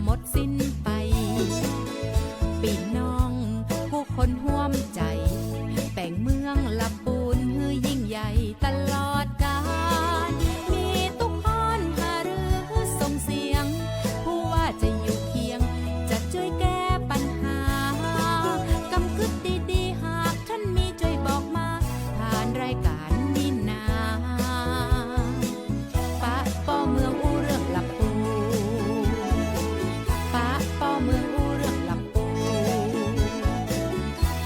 หมดสิ้นไปพี่น้องผู้คนห่วมใจแป่งเมืองลำปูนฮือยิ่งใหญ่ตลอดกาลมีทุกคนหารือส่งเสียงผู้ว่าจะอยู่เคียงจะช่วยแก้ปัญหากำกึดดีๆหากท่านมีช่วยบอกมาผ่านรายการนี้นาปะป้อเมืองอู้เรื่องลำปูปะป้อเมืองอู้เรื่องลำปู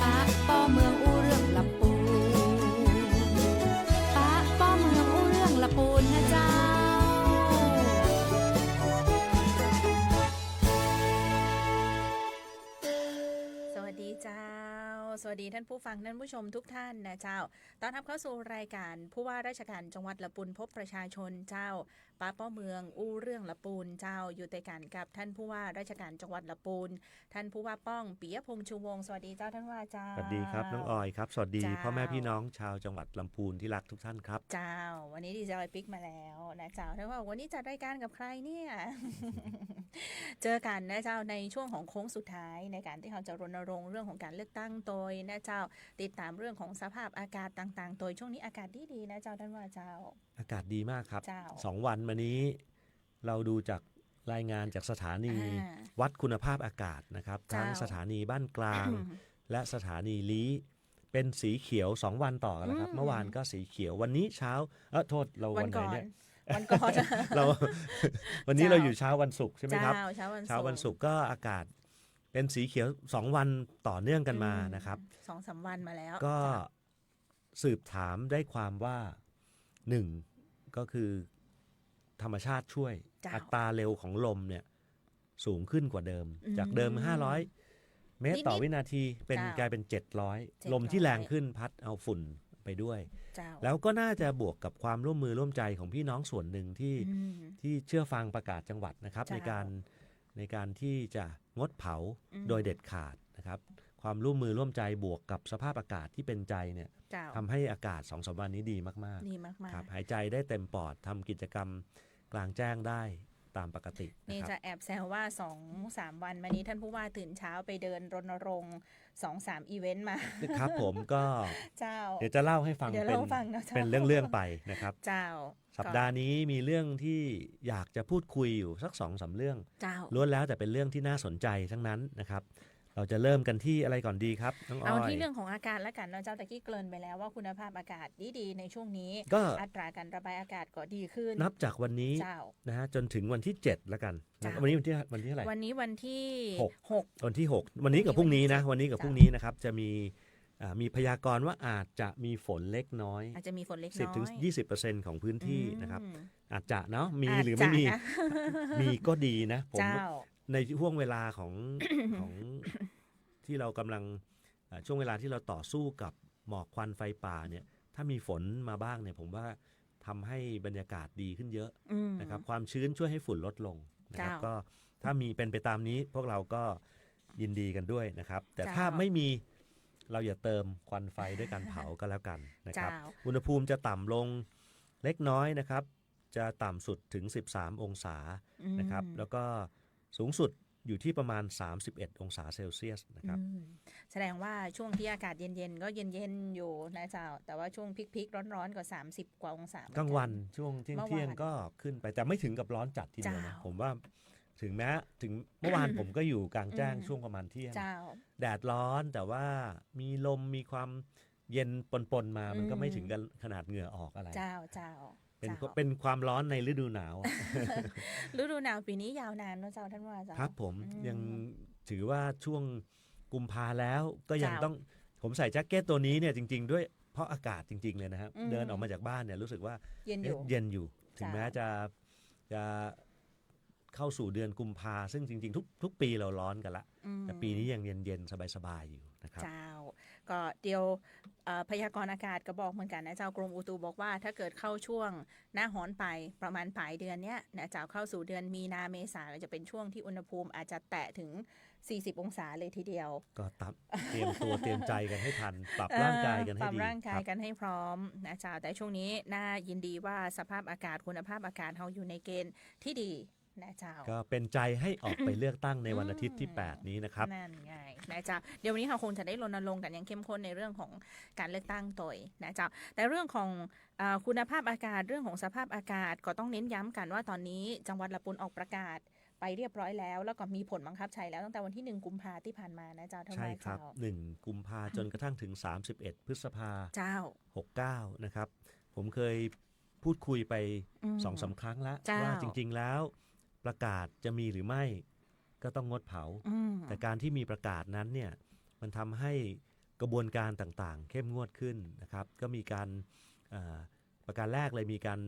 ปะป้อเมืองอู้เรื่องลำปูปะป้อเมืองอู้เรื่องลำปูนะเจ้าสวัสดีเจ้าสวัสดีท่านผู้ฟังท่านผู้ชมทุกท่านนะเจ้าต้อนรับเข้าสู่รายการผู้ว่าราชการจังหวัดละปูนพบประชาชนเจ้าป้าป้อเมืองอู้เรื่องละปูนเจ้าอยู่แต่กันกับท่านผู้ว่าราชการจังหวัดละปูนท่านผู้ว่าป้องปิยพงษ์ชูวงศ์สวัสดีเจ้าท่านว่าเจ้าสวัสดีครับน้องออยครับสวัสดีพ่อแม่พี่น้องชาวจังหวัดลำพูนที่รักทุกท่านครับเจ้าวันนี้ดีเจออยปิกมาแล้วนะเจ้าท่านว่าวันนี้จัดรายการกับใครเนี่ย เจอกันนะเจ้าในช่วงของโค้งสุดท้ายในการที่เราจะรณรงค์เรื่องของการเลือกตั้งโดยนะเจ้าติดตามเรื่องของสภาพอากาศต่างๆโดยช่วงนี้อากาศดีๆนะเจ้าท่านว่าเจ้าอากาศดีมากครับ2 วันมานี้เราดูจากรายงานจากสถานีวัดคุณภาพอากาศนะครับทั้งสถานีบ้านกลาง และสถานีลี้เป็นสีเขียว2วันต่อกันแล้วครับเมื่อวานก็สีเขียววันนี้เช้าโทษเราวันไหนเนี่ยวันก่อนเราวันนี้เราอยู่เช้าวันศุกร์ใช่ไหมครับเช้าวันศุกร์ก็อากาศเป็นสีเขียว2วันต่อเนื่องกันมานะครับ 2-3 วันมาแล้วก็สืบถามได้ความว่า1ก็คือธรรมชาติช่วยอัตราเร็วของลมเนี่ยสูงขึ้นกว่าเดิมจากเดิม500 เมตรต่อวินาทีเป็นกลายเป็น700ลมที่แรงขึ้นพัดเอาฝุ่นไปด้วยแล้วก็น่าจะบวกกับความร่วมมือร่วมใจของพี่น้องส่วนหนึ่งที่เชื่อฟังประกาศจังหวัดนะครับในการที่จะงดเผาโดยเด็ดขาดนะครับความร่วมมือร่วมใจบวกกับสภาพอากาศที่เป็นใจเนี่ยทำให้อากาศ 2-3 วันนี้ดีมากๆครับหายใจได้เต็มปอดทำกิจกรรมกลางแจ้งได้ตามปกตินี่จะแอบแซวว่า 2-3 วันมานี้ท่านผู้ว่าตื่นเช้าไปเดินรณรงค์ 2-3 อีเวนต์มาครับผมก็เดี๋ยวจะเล่าให้ฟังเป็นเรื่องๆไปนะครับสัปดาห์นี้มีเรื่องที่อยากจะพูดคุยอยู่สัก 2-3 เรื่องล้วนแล้วแต่เป็นเรื่องที่น่าสนใจทั้งนั้นนะครับเราจะเริ่มกันที่อะไรก่อนดีครับน้องออยเอาที่เรื่องของอากาศแล้วกันเนาะเจ้าตะกี้เกริ่นไปแล้วว่าคุณภาพอากาศดีๆในช่วงนี้อัตราการระบายอากาศก็ดีขึ้นนับจากวันนี้นะฮะจนถึงวันที่7แล้วกันวันนี้วันที่เท่าไหร่วันนี้วันที่6วันที่6วันนี้กับพรุ่งนี้นะวันนี้กับพรุ่งนี้นะครับจะมีพยากรณ์ว่าอาจจะมีฝนเล็กน้อยอาจจะมีฝนเล็กน้อย10-20% ของพื้นที่นะครับอาจจะเนาะมีหรือไม่มีมีก็ดีนะผมในช่วงเวลาของที่เรากำลังช่วงเวลาที่เราต่อสู้กับหมอกควันไฟป่าเนี่ยถ้ามีฝนมาบ้างเนี่ยผมว่าทำให้บรรยากาศดีขึ้นเยอะนะครับความชื้นช่วยให้ฝุ่นลดลงนะครับก็ถ้ามีเป็นไปตามนี้พวกเราก็ยินดีกันด้วยนะครับแต่ถ้าไม่มีเราอย่าเติมควันไฟด้วยการเผาก็แล้วกันนะครับอุณหภูมิจะต่ำลงเล็กน้อยนะครับจะต่ำสุดถึง13องศานะครับแล้วก็สูงสุดอยู่ที่ประมาณ31องศาเซลเซียสนะครับแสดงว่าช่วงที่อากาศเย็นๆก็เย็นๆอยู่นะเจ้าแต่ว่าช่วงพีคๆร้อนๆก็30กว่าองศากลางวันช่วงเที่ยงก็ขึ้นไปแต่ไม่ถึงกับร้อนจัดทีเดียวนะผมว่าถึงเมื่อวานผมก็อยู่กลางแจ้งช่วงประมาณเที่ยงแดดร้อนแต่ว่ามีลมมีความเย็นปนๆมามันก็ไม่ถึงกันขนาดเหงื่อออกอะไรเจ้าเป็นความร้อนในฤดูหนาวฤดูหนาวปีนี้ยาวนานนะเจ้าท่านว่าเจ้าครับผมยังถือว่าช่วงกุมภาแล้วก็ยังต้องผมใส่แจ็คเก็ตตัวนี้เนี่ยจริงๆด้วยเพราะอากาศจริงๆเลยนะครับเดินออกมาจากบ้านเนี่ยรู้สึกว่าเย็นอยู่ถึงแม้จะเข้าสู่เดือนกุมภาซึ่งจริงๆทุกปีเราร้อนกันละแต่ปีนี้ยังเย็นสบายๆอยู่นะครับเจ้าก็เดียวพยากรณ์อากาศก็บอกเหมือนกันนะเจ้ากรมอุตุบอกว่าถ้าเกิดเข้าช่วงหน้าร้อนไปประมาณปลายเดือนเนี้ยนะเจ้าเข้าสู่เดือนมีนาเมษาก็จะเป็นช่วงที่อุณหภูมิอาจจะแตะถึง40องศาเลยทีเดียวก็เตรียมตัวเตรียมใจกันให้ทันปรับร่างกายกันให้ดีปรับร่างกายกันให้พร้อมนะเจ้าแต่ช่วงนี้น่ายินดีว่าสภาพอากาศคุณภาพอากาศเราอยู่ในเกณฑ์ที่ดี นะเจ้าก็เป็นใจให้ออกไปเลือกตั้งในวันอาทิตย์ที่ 8 นี้นะครับนั่นไงนะเจ้าเดี๋ยววันนี้เราคงจะได้รณรงค์กันอย่างเข้มข้นในเรื่องของการเลือกตั้งตัวนะเจ้าแต่เรื่องของคุณภาพอากาศเรื่องของสภาพอากาศก็ต้องเน้นย้ำกันว่าตอนนี้จังหวัดลำพูนออกประกาศไปเรียบร้อยแล้วก็มีผลบังคับใช้แล้วตั้งแต่วันที่1กุมภาพันธ์ที่ผ่านมานะเจ้าเท่านั้นใช่ครับ1กุมภาจนกระทั่งถึง31พฤษภาเจ้า69นะครับผมเคยพูดคุยไป 2-3 ครั้งแล้วว่าจริงๆแล้วประกาศจะมีหรือไม่ก็ต้องงดเผาแต่การที่มีประกาศนั้นเนี่ยมันทำให้กระบวนการต่างๆเข้มงวดขึ้นนะครับก็มีการประการแรกเลยมีการ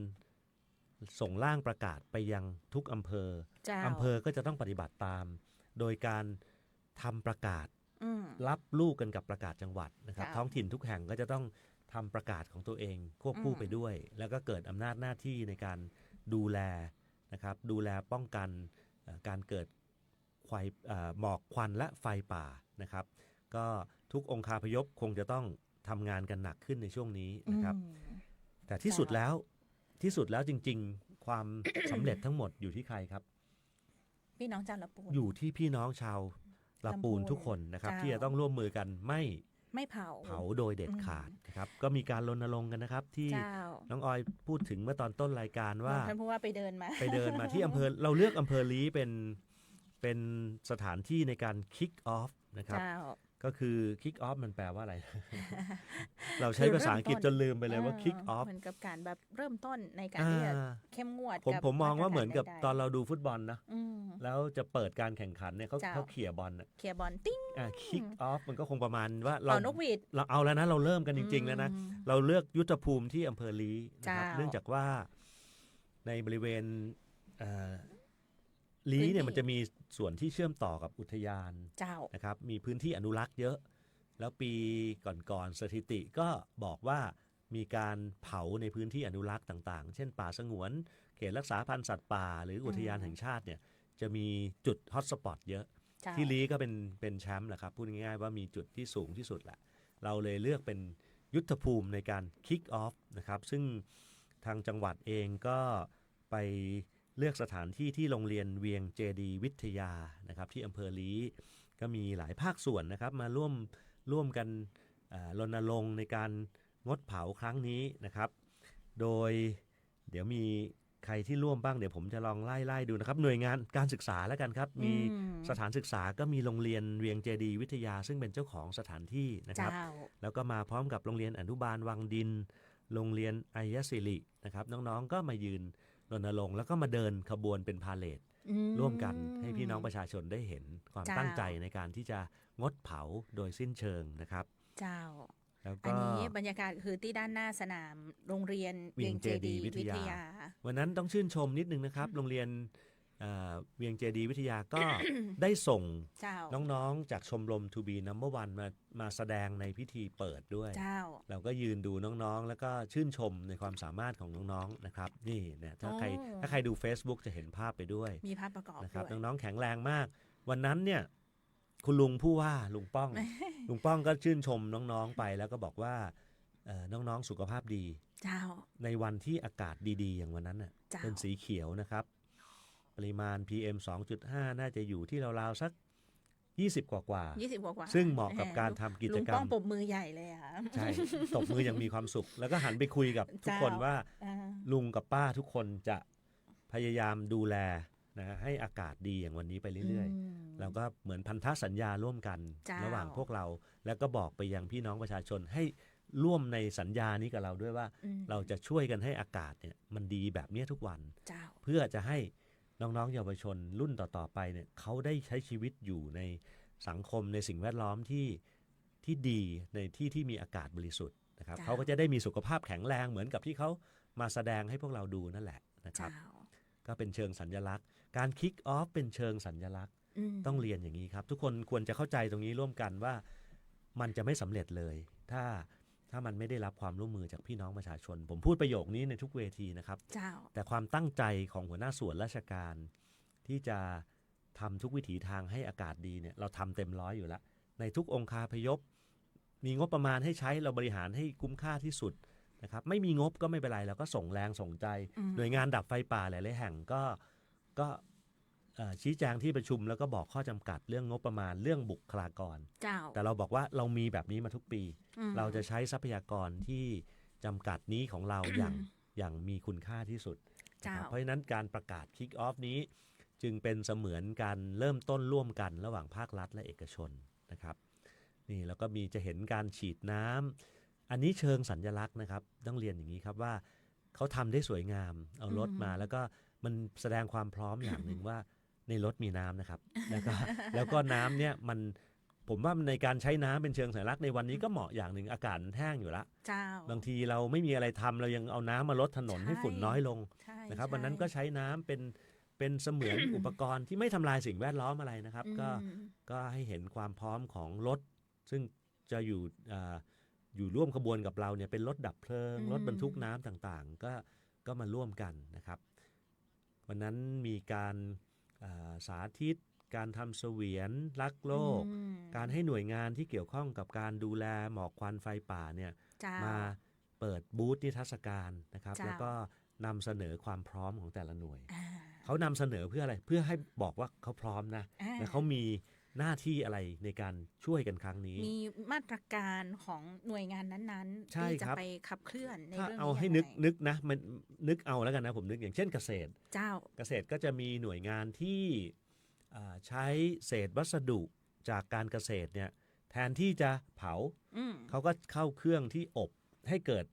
ส่งร่างประกาศไปยังทุกอำเภอก็จะต้องปฏิบัติตามโดยการทำประกาศรับลูกกันกับประกาศจังหวัดนะครับท้องถิ่นทุกแห่งก็จะต้องทำประกาศของตัวเองควบคู่ไปด้วยแล้วก็เกิดอำนาจหน้าที่ในการดูแลนะครับดูแลป้องกันการเกิดหมอกควันและไฟป่านะครับก็ทุกองคาพยพคงจะต้องทำงานกันหนักขึ้นในช่วงนี้นะครับแต่ที่สุดแล้วจริงๆความสำเร็จทั้งหมดอยู่ที่ใครครับพี่น้องชาวลำพูนอยู่ที่พี่น้องชาวลำพูนทุกคนนะครับที่จะต้องร่วมมือกันไม่เผาโดยเด็ดขาดนะครับก็มีการรณรงค์กันนะครับที่น้องออยพูดถึงเมื่อตอนต้นรายการว่าท่านผู้ว่าไปเดินมาที่อำเภอเราเลือกอำเภอลี้เป็นสถานที่ในการ kick off นะครับก็คือ kick off มันแปลว่าอะไร เราใช้ภาษาอังกฤษจนลืมไปเลยว่า kick off เหมือนกับการแบบเริ่มต้นในการที่จะเข้มงวดผมมองว่าเหมือนกับตอนเราดูฟุตบอลนะแล้วจะเปิดการแข่งขันเนี่ยเขาเขี่ยบอลติ้งkick off มันก็คงประมาณว่าเรานกหวีดเราเอาแล้วนะเราเริ่มกันจริงๆแล้วนะเราเลือกยุทธภูมิที่อำเภอลี้นะครับเนื่องจากว่าในบริเวณลี้เนี่ยมันจะมีส่วนที่เชื่อมต่อกับอุทยานนะครับมีพื้นที่อนุรักษ์เยอะแล้วปีก่อนๆสถิติก็บอกว่ามีการเผาในพื้นที่อนุรักษ์ต่างๆเช่นป่าสงวนเขตรักษาพันธุ์สัตว์ป่าหรืออุทยานแห่งชาติเนี่ยจะมีจุดฮอตสปอตเยอะที่ลี้ก็เป็นแชมป์แหละครับพูดง่ายๆว่ามีจุดที่สูงที่สุดแหละเราเลยเลือกเป็นยุทธภูมิในการคิกออฟนะครับซึ่งทางจังหวัดเองก็ไปเลือกสถานที่ที่โรงเรียนเวียงเจดีวิทยานะครับที่อำเภอลี้ก็มีหลายภาคส่วนนะครับมาร่วมกันรณรงค์ในการงดเผาครั้งนี้นะครับโดยเดี๋ยวมีใครที่ร่วมบ้างเดี๋ยวผมจะลองไล่ดูนะครับหน่วยงานการศึกษาแล้วกันครับมีสถานศึกษาก็มีโรงเรียนเวียงเจดีวิทยาซึ่งเป็นเจ้าของสถานที่นะครับแล้วก็มาพร้อมกับโรงเรียนอนุบาลวังดินโรงเรียนไอยศิรินะครับน้องๆก็มายืนรณรงค์แล้วก็มาเดินขบวนเป็นพาเหรดร่วมกันให้พี่น้องประชาชนได้เห็นความตั้งใจในการที่จะงดเผาโดยสิ้นเชิงนะครับอันนี้บรรยากาศคือที่ด้านหน้าสนามโรงเรียนเวียงเจดีวิทยาวันนั้นต้องชื่นชมนิดนึงนะครับโรงเรียนเวียงเจดีวิทยาก็ ได้ส่งน้องๆจากชมรม To Be Number One มาแสดงในพิธีเปิดด้วยเราก็ยืนดูน้องๆแล้วก็ชื่นชมในความสามารถของน้องๆนะครับนี่เนี่ยถ้าใครดู Facebook จะเห็นภาพไปด้วยมีภาพประกอบนะครับน้องๆแข็งแรงมากวันนั้นเนี่ยคุณลุงผู้ว่าลุงป้องก็ชื่นชมน้องๆไปแล้วก็บอกว่าน้องๆสุขภาพดีในวันที่อากาศดีๆอย่างวันนั้นน่ะเป็นสีเขียวนะครับปริมาณ PM 2.5 น่าจะอยู่ที่ราวๆสัก20 กว่าซึ่งเหมาะกับการทำกิจกรรมลุงป้องปรบมือใหญ่เลยค่ะใช่ตบมืออย่างมีความสุขแล้วก็หันไปคุยกับทุกคนว่าลุงกับป้าทุกคนจะพยายามดูแลนะให้อากาศดีอย่างวันนี้ไปเรื่อยๆแล้วก็เหมือนพันธสัญญาร่วมกันระหว่างพวกเราแล้วก็บอกไปยังพี่น้องประชาชนให้ร่วมในสัญญานี้กับเราด้วยว่าเราจะช่วยกันให้อากาศเนี่ยมันดีแบบนี้ทุกวันเพื่อจะให้น้องๆเยาวชนรุ่นต่อๆไปเนี่ยเขาได้ใช้ชีวิตอยู่ในสังคมในสิ่งแวดล้อมที่ดีในที่มีอากาศบริสุทธิ์นะครับเขาก็จะได้มีสุขภาพแข็งแรงเหมือนกับที่เขามาแสดงให้พวกเราดูนั่นแหละนะครับก็เป็นเชิงสัญลักษณ์การคิกออฟเป็นเชิงสัญลักษณ์ต้องเรียนอย่างนี้ครับทุกคนควรจะเข้าใจตรงนี้ร่วมกันว่ามันจะไม่สำเร็จเลยถ้ามันไม่ได้รับความร่วมมือจากพี่น้องประชาชนผมพูดประโยคนี้ในทุกเวทีนะครับแต่ความตั้งใจของหัวหน้าส่วนราชการที่จะทำทุกวิถีทางให้อากาศดีเนี่ยเราทำเต็มร้อยอยู่แล้วในทุกองคาพยพมีงบประมาณให้ใช้เราบริหารให้คุ้มค่าที่สุดนะครับไม่มีงบก็ไม่เป็นไรเราก็ส่งแรงส่งใจหน่วยงานดับไฟป่าหลายๆแห่งก็ ชี้แจงที่ประชุมแล้วก็บอกข้อจำกัดเรื่องงบประมาณเรื่องบุคลากร เจ้า แต่เราบอกว่าเรามีแบบนี้มาทุกปี อืม เราจะใช้ทรัพยากรที่จำกัดนี้ของเรา อย่างมีคุณค่าที่สุดนะครับเพราะฉะนั้นการประกาศ Kick Off นี้จึงเป็นเสมือนการเริ่มต้นร่วมกันระหว่างภาครัฐและเอกชนนะครับนี่แล้วก็มีจะเห็นการฉีดน้ำอันนี้เชิงสัญลักษณ์นะครับต้องเรียนอย่างนี้ครับว่าเขาทำได้สวยงามเอารถมาแล้วก็มันแสดงความพร้อมอย่างหนึ่งว่าในรถมีน้ำนะครับแล้วก็น้ำเนี่ยผมว่าในการใช้น้ำเป็นเชิงสัญลักษณ์ในวันนี้ก็เหมาะอย่างหนึ่งอากาศแห้งอยู่ละ เจ้า บางทีเราไม่มีอะไรทำเรายังเอาน้ำมาลดถนน ใช่ ให้ฝุ่นน้อยลง ใช่ นะครับ ใช่ วันนั้นก็ใช้น้ำเป็นเสมือน อุปกรณ์ที่ไม่ทำลายสิ่งแวดล้อมอะไรนะครับ ก็ให้เห็นความพร้อมของรถ ซึ่งจะอยู่ร่วมขบวนกับเราเนี่ยเป็นรถดับเพลิงรถบรรทุกน้ำต่างๆ ก็มาร่วมกันนะครับ วันนั้นมีการสาธิตการทำเสวียนรักโลก การให้หน่วยงานที่เกี่ยวข้องกับการดูแลหมอกควันไฟป่าเนี่ย เจ้า มาเปิดบูธนิทรรศการนะครับ เจ้า แล้วก็นำเสนอความพร้อมของแต่ละหน่วย อ่า เขานำเสนอเพื่ออะไรเพื่อให้บอกว่าเขาพร้อมนะ อ่า และเขามีหน้าที่อะไรในการช่วยกันครั้งนี้ มีมาตรการของหน่วยงานนั้นๆ ใช่ ที่จะ ครับ ไปขับเคลื่อนใน ถ้า เรื่อง เอา นี้ ให้ ยัง นึก ไง นึกนะมันนึกเอาแล้วกันนะผมนึกอย่างเช่นเกษตร เจ้า เกษตรก็จะมีหน่วยงานที่ใช้เศษวัสดุจากการเกษตรเนี่ยแทนที่จะเผา อืม เขาก็เข้าเครื่องที่อบให้เกิด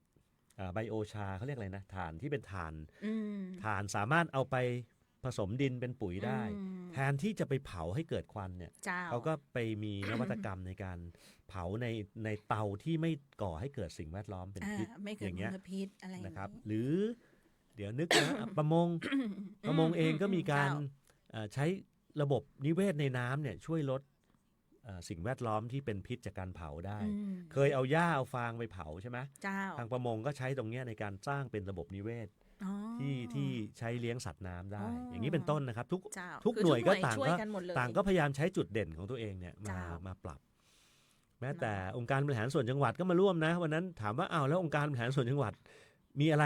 ไบโอชาเขาเรียกอะไรนะถ่านที่เป็นถ่าน อืม ถ่านสามารถเอาไปผสมดินเป็นปุ๋ยได้ อืม แทนที่จะไปเผาให้เกิดควันเนี่ย เจ้า เขาก็ไปมีนวัตกรรมในการเผาในเตาที่ไม่ก่อให้เกิดสิ่งแวดล้อมเป็นพิษ ไม่เกิ อ ด ย่าง ม เงี้ย ลพิษอะไรอย่าง นะครับ นี้ หรือเดี๋ยวนึกนะ ประมงเองก็มีการใช้ระบบนิเวศในน้ำเนี่ยช่วยลดสิ่งแวดล้อมที่เป็นพิษจากการเผาได้ อืม เคยเอาหญ้าเอาฟางไปเผาใช่ไหม เจ้า ทางประมงก็ใช้ตรงเนี้ยในการสร้างเป็นระบบนิเวศ อ๋อ ที่ใช้เลี้ยงสัตว์น้ำได้ อ๋อ อ อย่าง นี้เป็นต้นนะครับ เจ้า ทุก คือ หน่วยก็ต่าง ช่วย ก็ กันหมดเลย ต่างก็พยายามใช้จุดเด่นของตัวเองเนี่ย เจ้า มาปรับ แม้แต่องค์การบริหารส่วนจังหวัดก็มาร่วมนะวันนั้นถามว่าอ้าวแล้วองค์การบริหารส่วนจังหวัด มีอะไร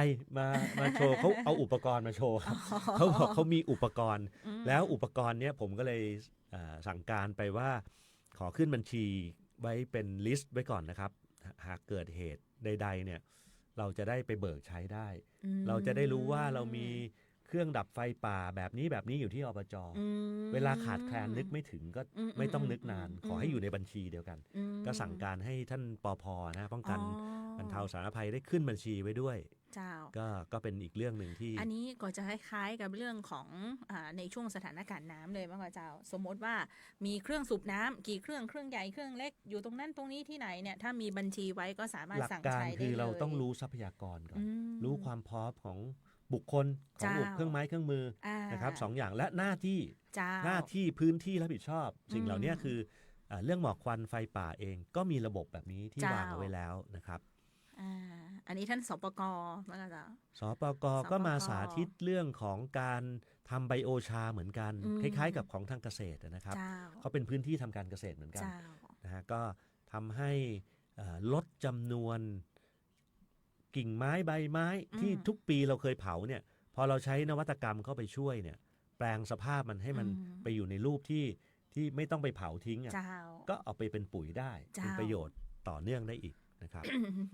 มาโชว์ เขาเอาอุปกรณ์มาโชว์ครับเขาบอกเขามีอุปกรณ์ แล้วอุปกรณ์เนี้ยผมก็เลยสั่งการไปว่าขอขึ้นบัญชีไว้เป็นลิสต์ไว้ก่อนนะครับ หากเกิดเหตุใดๆเนี่ยเราจะได้ไปเบิกใช้ได้ อืม เราจะได้รู้ว่าเรามีเครื่องดับไฟป่าแบบนี้อยู่ที่อบจ. อืม เวลาขาดแคลนนึกไม่ถึงก็ไม่ต้องนึกนาน ขอให้อยู่ในบัญชีเดียวกัน อืม ก็สั่งการให้ท่านปภนะป้องกัน อ๋อบ รรเทาสาธารณภัยได้ขึ้นบัญชีไว้ด้วย เจ้า ก็เป็นอีกเรื่องหนึ่งที่ อันนี้ก็จะคล้ายๆกับเรื่องของในช่วงสถานการณ์น้ำเลยบ้างค่ะเจ้า สมมติว่ามีเครื่องสูบน้ำกี่เครื่องใหญ่เครื่องเล็กอยู่ตรงนั้นตรงนี้ที่ไหนเนี่ยถ้ามีบัญชีไว้ก็สามารถ หลัก สั่ง การ ใช้ได้เลย คือเราต้องรู้ทรัพยากรก่อน อืม รู้ความพร้อมของบุคคลของ เจ้า เครื่องไม้เครื่องมือ นะครับสองอย่างและหน้าที่ เจ้า หน้าที่พื้นที่รับผิดชอบ สิ่ง อืม เหล่านี้คือเรื่องหมอกควันไฟป่าเองก็มีระบบแบบนี้ที่ เจ้า วางเอาไว้แล้วนะครับ อันนี้ท่านสปกบ้างค่ะเจ้า สปกก็มาสาธิตเรื่องของการทำไบโอชาเหมือนกัน อืม คล้ายๆกับของทางเกษตรนะครับ เจ้า เขาเป็นพื้นที่ทำการเกษตรเหมือนกัน เจ้า นะฮะก็ทำให้ลดจำนวนกิ่งไม้ใบไม้ที่ทุกปีเราเคยเผาเนี่ยพอเราใช้นวัตกรรมเข้าไปช่วยเนี่ยแปลงสภาพมันให้มันไปอยู่ในรูปที่ไม่ต้องไปเผาทิ้งอ่ะ เจ้า ก็เอาไปเป็นปุ๋ยได้ เจ้า เป็นประโยชน์ต่อเนื่องได้อีกนะครับ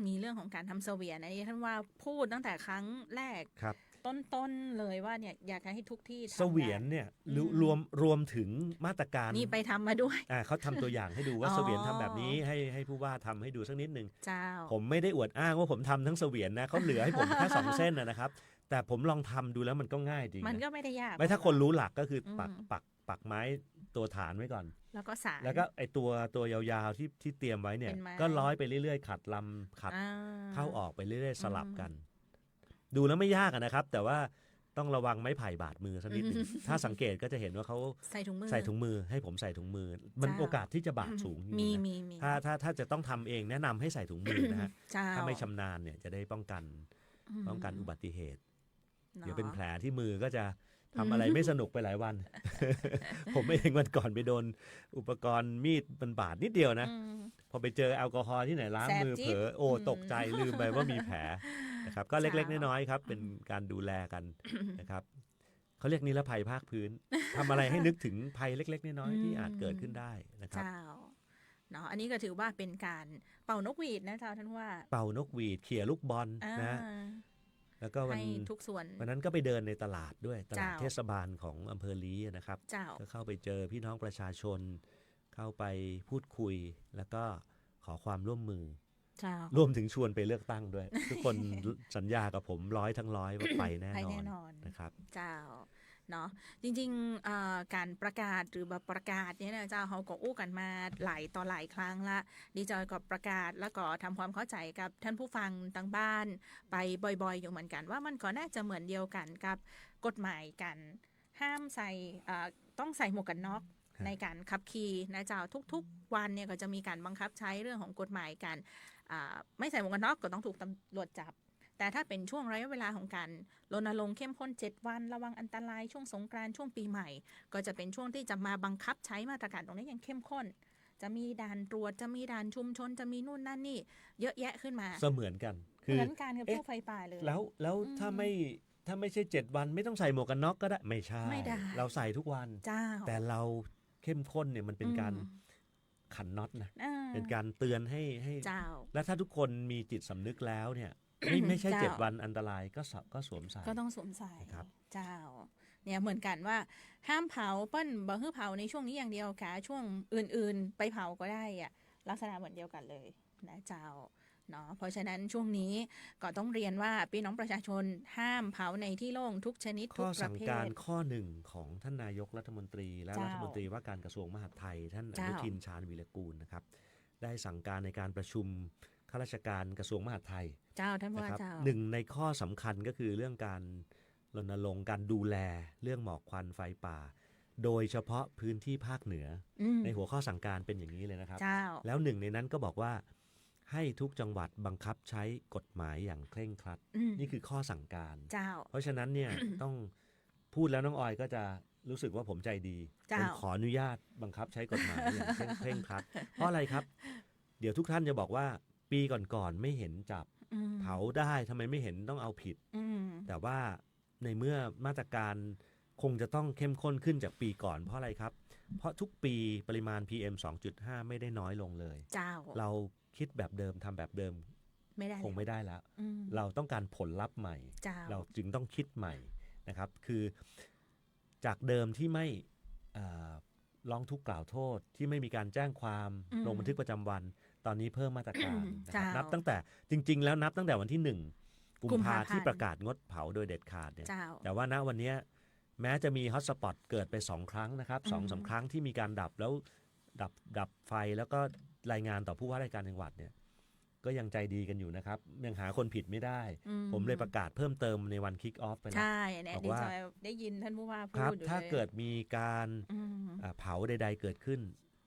มีเรื่องของการทำเสวียนอันนี้ท่านว่าพูดตั้งแต่ครั้งแรก ครับ ต้นเลยว่าเนี่ยอยากให้ทุกที่ทำ เสวียนเนี่ย อืม รวมถึงมาตรการ นี่ไปทำมาด้วย เขาทำตัวอย่างให้ดูว่า อ๋อ เสวียนทำแบบนี้ให้ผู้ว่าทำให้ดูสักนิดหนึ่ง เจ้า ผมไม่ได้อวดอ้างว่าผมทำทั้งเสวียนนะเขาเหลือให้ผมแค่ 2 เส้นนะครับ แต่ผมลองทำดูแล้วมันก็ง่ายจริง มัน นะ ก็ไม่ได้ยาก ไม่ถ้าคนรู้หลักก็คืออ ม ปักไม้ตัวฐานไว้ก่อน แล้วก็สาร แล้วก็ไอตัวยาวๆที่เตรียมไว้เนี่ย เป็นไม้ ก็ร้อยไปเรื่อยๆขัดลำขัด อ่า เข้าออกไปเรื่อยๆสลับกัน ดูแล้วไม่ยากอะนะครับ แต่ว่าต้องระวังไม้ไผ่บาดมือสักนิดหนึงถ้าสังเกตก็จะเห็นว่าเขา ใส่ถุงมือ ใส่ถุงมือให้ผมใส่ถุงมือ มัน จ้า โอกาสที่จะบาดสูงจริงๆ มี นะ มี ถ้าจะต้องทำเองแนะนำให้ใส่ถุงมือนะฮะ เจ้า ถ้าไม่ชำนาญเนี่ยจะได้ป้องกันอุบัติเหตุ นาะ เดี๋ยวเป็นแผลที่มือก็จะทำอะไรไม่สนุกไปหลายวัน ผมเองวันก่อนไปโดนอุปกรณ์มีดมันบาดนิดเดียวนะ อืม พอไปเจอแอลกอฮอล์ที่ไหนล้าง แสบ มือ จิ๊บ เผลอโอ้ตกใจลืมไปว่ามีแผลนะครับ ก็เล็กๆน้อยๆครับ เป็นการดูแลกันนะครับ ข เขาเรียกนิรภัยภาคพื้น ทำอะไรให้นึกถึงภัยเล็กๆน้อยๆที่อาจเกิดขึ้นได้นะครับ เจ้าเนาะอันนี้ก็ถือว่าเป็นการเป่านกหวีดนะเจ้าท่านว่า เป่านกหวีดเขี่ยลูกบอลนะ อ่า แล้วก็วัน ให้ทุกส่วน วันนั้นก็ไปเดินในตลาดด้วยตลาด เจ้า เทศบาลของอำเภอลีนะครับ เจ้า ก็เข้าไปเจอพี่น้องประชาชน เข้าไปพูดคุย แล้วก็ขอความร่วมมือ เจ้าร วมถึงชวนไปเลือกตั้งด้วย ทุกคนสัญญากับผม100 ทั้ง 100ว่าไปแน่ ไป นอ แน่ น นอน นะครับ เจ้าเนาะจริงๆการประกาศหรือแบบประกาศเนี่ยนะเจ้าเขาก็อู้กันมาหลายต่อหลายครั้งละดีจอยก็ประกาศแล้วก็ทำความเข้าใจกับท่านผู้ฟังทางบ้านไปบ่อยๆอยู่เหมือนกันว่ามันก็น่าจะเหมือนเดียวกันกับกฎหมายกันห้ามใส่ต้องใส่หมวกกันน็อก ครับ ในการขับขี่นะเจ้าทุกๆวันเนี่ยก็จะมีการบังคับใช้เรื่องของกฎหมายกันไม่ใส่หมวกกันน็อกก็ต้องถูกตำรวจจับ แต่ถ้าเป็นช่วงระยะเวลาของการรณรงค์เข้มข้น7 วันระวังอันตรายช่วงสงกรานต์ช่วงปีใหม่ ก็จะเป็นช่วงที่จะมาบังคับใช้มาตรการตรงนี้อย่างเข้มข้น จะมีด่านตรวจจะมีด่านชุมชนจะมีนู่นนั่นนี่เยอะแยะขึ้นมา เสมือนกัน เหมือนกันกับพวกไฟป่าเลย แล้วถ้าไม่ใช่7 วันไม่ต้องใส่หมวกกันน็อกก็ได้ไม่ใช่ ไม่ได้ เราใส่ทุกวัน เจ้า แต่เราเข้มข้นเนี่ยมันเป็นการ อืม ขันน็อตนะ อ่า เป็นการเตือนให้ เจ้า และถ้าทุกคนมีจิตสำนึกแล้วเนี่ย ไม่ใช่ เจ้า 7 วันอันตรายก็สวมใส่ ก็ต้องสวมใส่ ครับ เจ้าเนี่ยเหมือนกันว่าห้ามเผาเปิ้ลบ่ให้เผาในช่วงนี้อย่างเดียวค่ะช่วงอื่นๆ ไปเผาก็ได้อะลักษณะเหมือนเดียวกันเลยนะเจ้าเนาะเพราะฉะนั้นช่วงนี้ก็ต้องเรียนว่าพี่น้องประชาชนห้ามเผาในที่โล่งทุกชนิดทุ ข้ ก อ ประ สั่ง เภ การ ท ข้อหนึ่งของท่านนายกรัฐมนตรี และ เจ้า รัฐมนตรีว่าการกระทรวงมหาดไทย ท่านอ เจ้า นุทินชาญวีรกูลนะครับ ได้สั่งการในการประชุมข้าราชการกระทรวงมหาดไทย เจ้าท่าน นะ ว่า ครับ เจ้า หนึ่งในข้อสำคัญก็คือเรื่องการรณรงค์การดูแลเรื่องหมอกควันไฟป่า โดยเฉพาะพื้นที่ภาคเหนือ อืม ในหัวข้อสั่งการเป็นอย่างนี้เลยนะครับ เจ้า แล้วหนึ่งในนั้นก็บอกว่าให้ทุกจังหวัดบังคับใช้กฎหมายอย่างเคร่งครัด อืม นี่คือข้อสั่งการ เจ้า เพราะฉะนั้นเนี่ย ต้องพูดแล้วน้องออยก็จะรู้สึกว่าผมใจดี เจ้า ผมขออนุญาตบังคับใช้กฎหมายอย่างเคร่งครัด เพราะอะไรครับ เดี๋ยวทุกท่านจะบอกว่าปีก่อนๆไม่เห็นจับ อืม เผาได้ทำไมไม่เห็นต้องเอาผิด อืม แต่ว่าในเมื่อมาตรการคงจะต้องเข้มข้นขึ้นจากปีก่อนเพราะอะไรครับ เพราะทุกปีปริมาณ PM 2.5 ไม่ได้น้อยลงเลย เจ้า เราคิดแบบเดิมทำแบบเดิม ไม่ได้ คงไม่ได้แล้ว อืม เราต้องการผลลัพธ์ใหม่ เจ้า เราจึงต้องคิดใหม่นะครับ คือจากเดิมที่ไม่ร้องทุกข์กล่าวโทษที่ไม่มีการแจ้งความ อืม ลงบันทึกประจำวัน ตอนนี้เพิ่มมาตรการนะครับ เจ้านั นับตั้งแต่จริง ๆ แล้วนับตั้งแต่วันที่ 1 กุม กุมภา ภา พันธ์ ที่ประกาศงดเผาโดยเด็ดขาดเนี่ย เจ้า แต่ว่าณวันเนี้ยแม้จะมีฮอตสปอตเกิดไป2 ครั้งนะครับ อืม 2-3 ครั้งที่มีการดับแล้วดับไฟแล้วก็รายงานต่อผู้ว่าราชการจังหวัดเนี่ยก็ยังใจดีกันอยู่นะครับยังหาคนผิดไม่ได้ อื ผมเลยประกาศเพิ่มเติมในวันคิกออฟไปแล้ว ใช่เนี่ย บอก ดี ว่า จอยได้ยินท่านผู้ว่าพู ครับ ดอยู่ ถ้า ลย เกิดมีการ อืม เผาใด ๆ เกิดขึ้น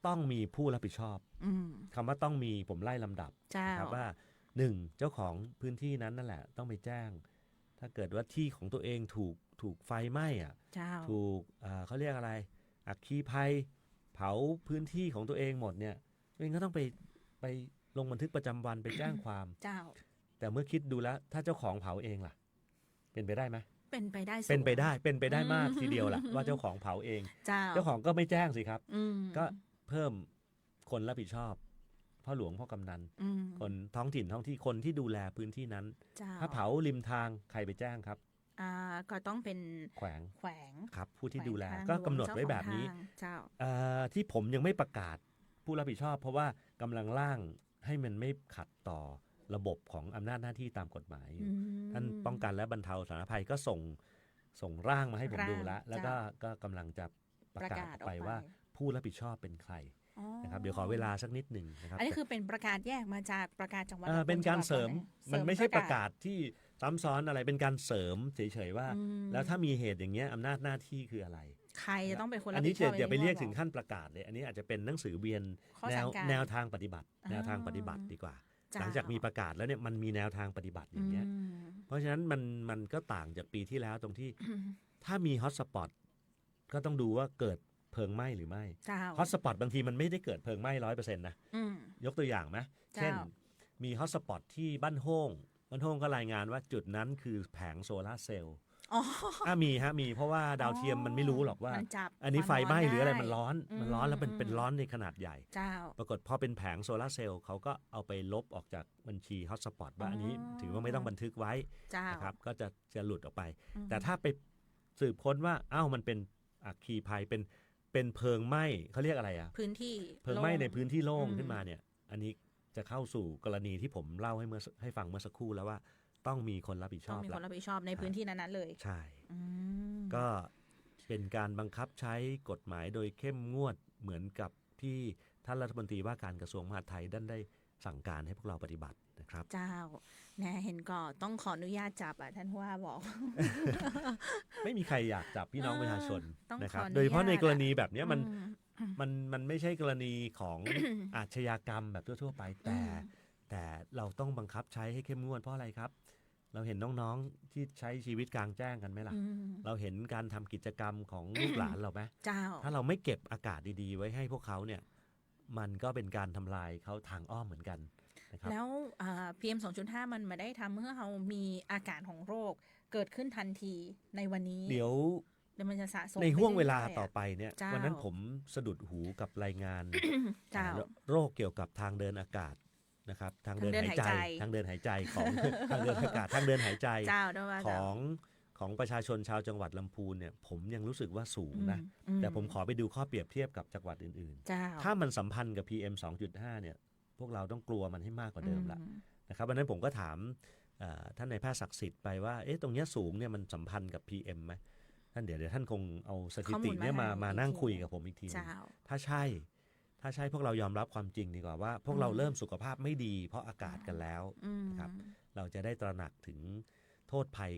ต้องมีผู้รับผิดชอบ อืม คำว่าต้องมีผมไล่ลำดับ เจ้า นะครับว่า 1. เจ้าของพื้นที่นั้นนั่นแหละต้องไปแจ้ง ถ้าเกิดว่าที่ของตัวเองถูกไฟไหม้อะ เจ้า ถูกเขาเรียกอะไรอัคคีภัย เผาพื้นที่ของตัวเองหมดเนี่ยตัวเองก็ต้องไปลงบันทึกประจำวันไปแจ้งความ เจ้า แต่เมื่อคิดดูแล้ว ถ้าเจ้าของเผาเองล่ะ เป็นไปได้ไหม เป็นไปได้สูง เป็นไปได้มาก อืม ทีเดียวล่ะ ว่าเจ้าของเผาเอง เจ้า เจ้าของก็ไม่แจ้งสิครับ อืม ก็เพิ่มคนรับผิดชอบพ่อหลวงพ่อกำนัน อืม คนท้องถิ่นท้องที่คนที่ดูแลพื้นที่นั้น เจ้า ถ้าเผาริมทางใครไปแจ้งครับ ก็ต้องเป็น แขวง แขวง ครับ ผู้ที่ดูแล แขวงทาง ก็ ลวง กำหนดไว้ เจ้าของ แบบนี้ ทางเจ้า ที่ผมยังไม่ประกาศผู้รับผิดชอบ เพราะว่ากำลังร่างให้มันไม่ขัดต่อระบบของอำนาจหน้าที่ตามกฎหมายอยู่ อืม ท่านป้องกันและบรรเทาสาธารณภัยก็ส่งร่างมาให้ผมดูแล้ว ร่าง แล้วก็กำลังจะประกาศออกไปว่าผู้รับผิดชอบเป็นใคร อ๋อ นะครับเดี๋ยวขอเวลาสักนิดหนึ่งนะครับ อันนี้คือเป็นประกาศแยกมาจากประกาศจังหวัด เป็นการเสริม จังหวัด มันไม่ใช่ประกาศที่ซ้ำซ้อนอะไรเป็นการเสริมเฉยๆว่า อืม แล้วถ้ามีเหตุอย่างเงี้ยอำนาจหน้าที่คืออะไร ใครจะต้องเป็นคน อั รับ น ผิ นี้ ดชอบ อย่าไปเรียกถึง ขั้น ขั้นประกาศเลย อันนี้อาจจะเป็นหนังสือเวียน ข้อสั่งการ แนวทางปฏิบัติ อ่า แนวทางปฏิบัติดีกว่า เจ้า หลังจากมีประกาศแล้วเนี่ยมันมีแนวทางปฏิบัติอย่างเงี้ย เพราะฉะนั้นมันก็ต่างจากปีที่แล้วตรงที่ถ้ามีฮอตสปอตก็ต้องดูว่าเกิดเพลิงไหม้หรือไม่ เจ้า ฮอตสปอตบางทีมันไม่ได้เกิดเพลิงไหม้100%นะ อืม ยกตัวอย่างไหม เจ้า เช่น มีฮอตสปอตที่บ้านโฮงก็รายงานว่าจุดนั้นคือแผงโซลาร์เซลล์ อ๋อ มีเพราะว่าดาวเทียมมันไม่รู้หรอกว่า มันจับ อันนี้ไฟไหม้ ความร้อน หรืออะไร ได้ มันร้อน อืม มันร้อนแล้วเป็นร้อนในขนาดใหญ่ เจ้า ปรากฏพอเป็นแผงโซลาร์เซลล์เขาก็เอาไปลบออกจากบัญชีฮอตสปอตว่า อ๋ออั อันนี้ถือว่าไม่ต้องบันทึกไว้ เจ้า นะครับก็จะหลุดออกไป อืม แต่ถ้าไปสืบค้นว่าอ้าวมันเป็นอัคคีภัยเป็นเพลิงไหม้เขาเรียกอะไรอะ พื้นที่ เพลิงไหม้ในพื้นที่โล่ง อืม ขึ้นมาเนี่ยอันนี้จะเข้าสู่กรณีที่ผมเล่าให้ฟังเมื่อสักครู่แล้วว่าต้องมีคนรับผิดช ต้อ อง บ มี แล้ ค วน รับผิดชอบในพื้นที่นั้นๆเลย ใช่ อืม ก็เป็นการบังคับใช้กฎหมายโดยเข้มงวดเหมือนกับที่ท่านรัฐมนตรีว่าการกระทรวงมหาดไทยได้สั่งการให้พวกเราปฏิบัตินะครับ เจ้าแน่เห็นก็ต้องขออนุญาตจับอ่ะท่านผู้ว่าบอก ไม่มีใครอยากจับพี่น้องประชาชน ต้อง นะครับ ขออนุญาต โดยเฉพาะในกรณีแบบเนี้ย อื มันไม่ใช่กรณีของ อาชญากรรมแบบทั่วๆไปแต่เราต้องบังคับใช้ให้เข้มงวดเพราะอะไรครับ เราเห็นน้องๆที่ใช้ชีวิตกลางแจ้งกันไหมล่ะ อืม เราเห็นการทำกิจกรรมของลูกหลานเราไหม เจ้า ถ้าเราไม่เก็บอากาศดีๆ ไว้ให้พวกเขาเนี่ยมันก็เป็นการทำลายเขาทางอ้อมเหมือนกันนะครับ แล้วPM 2.5 มันมาได้ทำเมื่อเรามีอาการของโรคเกิดขึ้นทันทีในวันนี้ เดี๋ยว มันจะสะสม ในห่วงเวลา ไปรื่ยๆ ต่อไปเนี่ย เจ้า วันนั้นผมสะดุดหูกับรายงาน เจ้า โรคเกี่ยวกับทางเดินอากาศนะครับทางเดินหายใจ ทางเดินหายใจ ของ ทางเดินอากาศทางเดินหายใจ เจ้าด้วยว่า ข เจ้า องประชาชนชาวจังหวัดลำพูนเนี่ยผมยังรู้สึกว่าสูงนะ อื แต่ผมขอไปดูข้อเปรียบเทียบกับจังหวัดอื่น เจ้า ๆ ถ้ามันสัมพันธ์กับ PM 2.5 เนี่ยพวกเราต้องกลัวมันให้มากกว่าเดิมละ อืม นะครับวันนั้นผมก็ถามท่านนายแพทย์ศักดิ์สิทธิ์ไปว่าเอ๊ะตรงเนี้ยสูงเนี่ยมันสัมพันธ์กับ PM ไหมท่านเดี๋ยวท่านคงเอาสถิติเนี่ยมานั่งคุยกับผมอีกทีนึง เจ้า ถ้าใช่พวกเรายอมรับความจริงดีกว่าว่า พวกเราเริ่มสุขภาพไม่ดีเพราะอากาศกันแล้ว อืม นะครับ เราจะได้ตระหนักถึงโทษภัย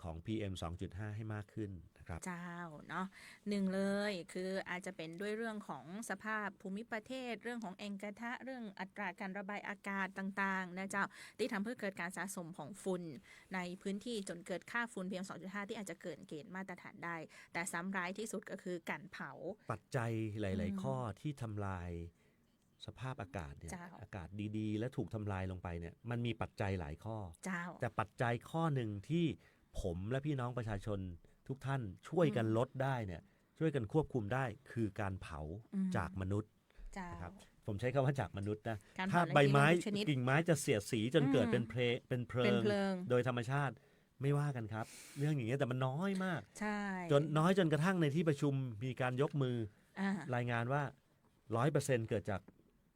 ของ PM 2.5 ให้มากขึ้นนะครับ เจ้าเนาะหนึ่งเลยคืออาจจะเป็นด้วยเรื่องของสภาพภูมิประเทศ เรื่องของแอ่งกระทะเรื่องอัตราการระบายอากาศต่างๆนะเจ้าที่ทำให้เกิดการสะสมของฝุ่นในพื้นที่จนเกิดค่าฝุ่น PM 2.5 ที่อาจจะเกินเกณฑ์มาตรฐานได้ แต่ซ้ำร้ายที่สุดก็คือการเผา ปัจจัยหลาย ๆ ข้อที่ทำลายสภาพอากาศเนี่ย เจ้า อากาศดีๆ และถูกทำลายลงไปเนี่ยมันมีปัจจัยหลายข้อ เจ้า แต่ปัจจัยข้อหนึ่งที่ผมและพี่น้องประชาชนทุกท่านช่วยกันลดได้เนี่ยช่วยกันควบคุมได้คือการเผา อืม จากมนุษย์ เจ้า นะครับผมใช้คำว่าจากมนุษย์นะ การเผา ถ้า ใน ใบไม้ ทุกชนิด กิ่งไม้จะเสียดสีจนเกิด อืม เป็นเพลิ เป็น ง เพลิง โดยธรรมชาติไม่ว่ากันครับ เรื่องอย่างเงี้ยแต่มันน้อยมาก ใช่ จนกระทั่งในที่ประชุมมีการยกมือ อ่าร ายงานว่า 100% เกิดจาก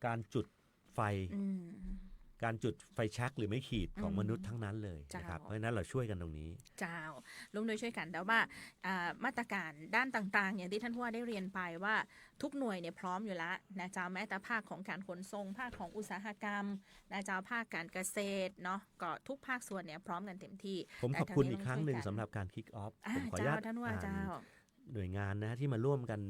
การจุดไฟ อืม การจุดไฟแช็กหรือไม่ขีดของ อืม มนุษย์ทั้งนั้นเลยนะครับ เจ้า เพราะฉะนั้นเราช่วยกันตรงนี้ เจ้าร่วมด้วยช่วยกันแต่ว่ามาตรการด้านต่างๆ อย่างที่ท่านผู้ว่าได้เรียนไปว่าทุกหน่วยเนี่ยพร้อมอยู่แล้วนะเจ้าแม้แต่ภาคของการขนส่งภาคของอุตสาหกรรมนะเจ้าภาคการเกษตรเนาะก็ทุกภาคส่วนเนี่ยพร้อมกันเต็มที่ ผมขอบคุณอีกครั้งหนึ่งสำหรับการคิกออฟ ผมขออนุ เจ้า ญาต ท่านผู้ว่า อ่าน เจ้า หน่วยงานนะที่มาร่วมกัน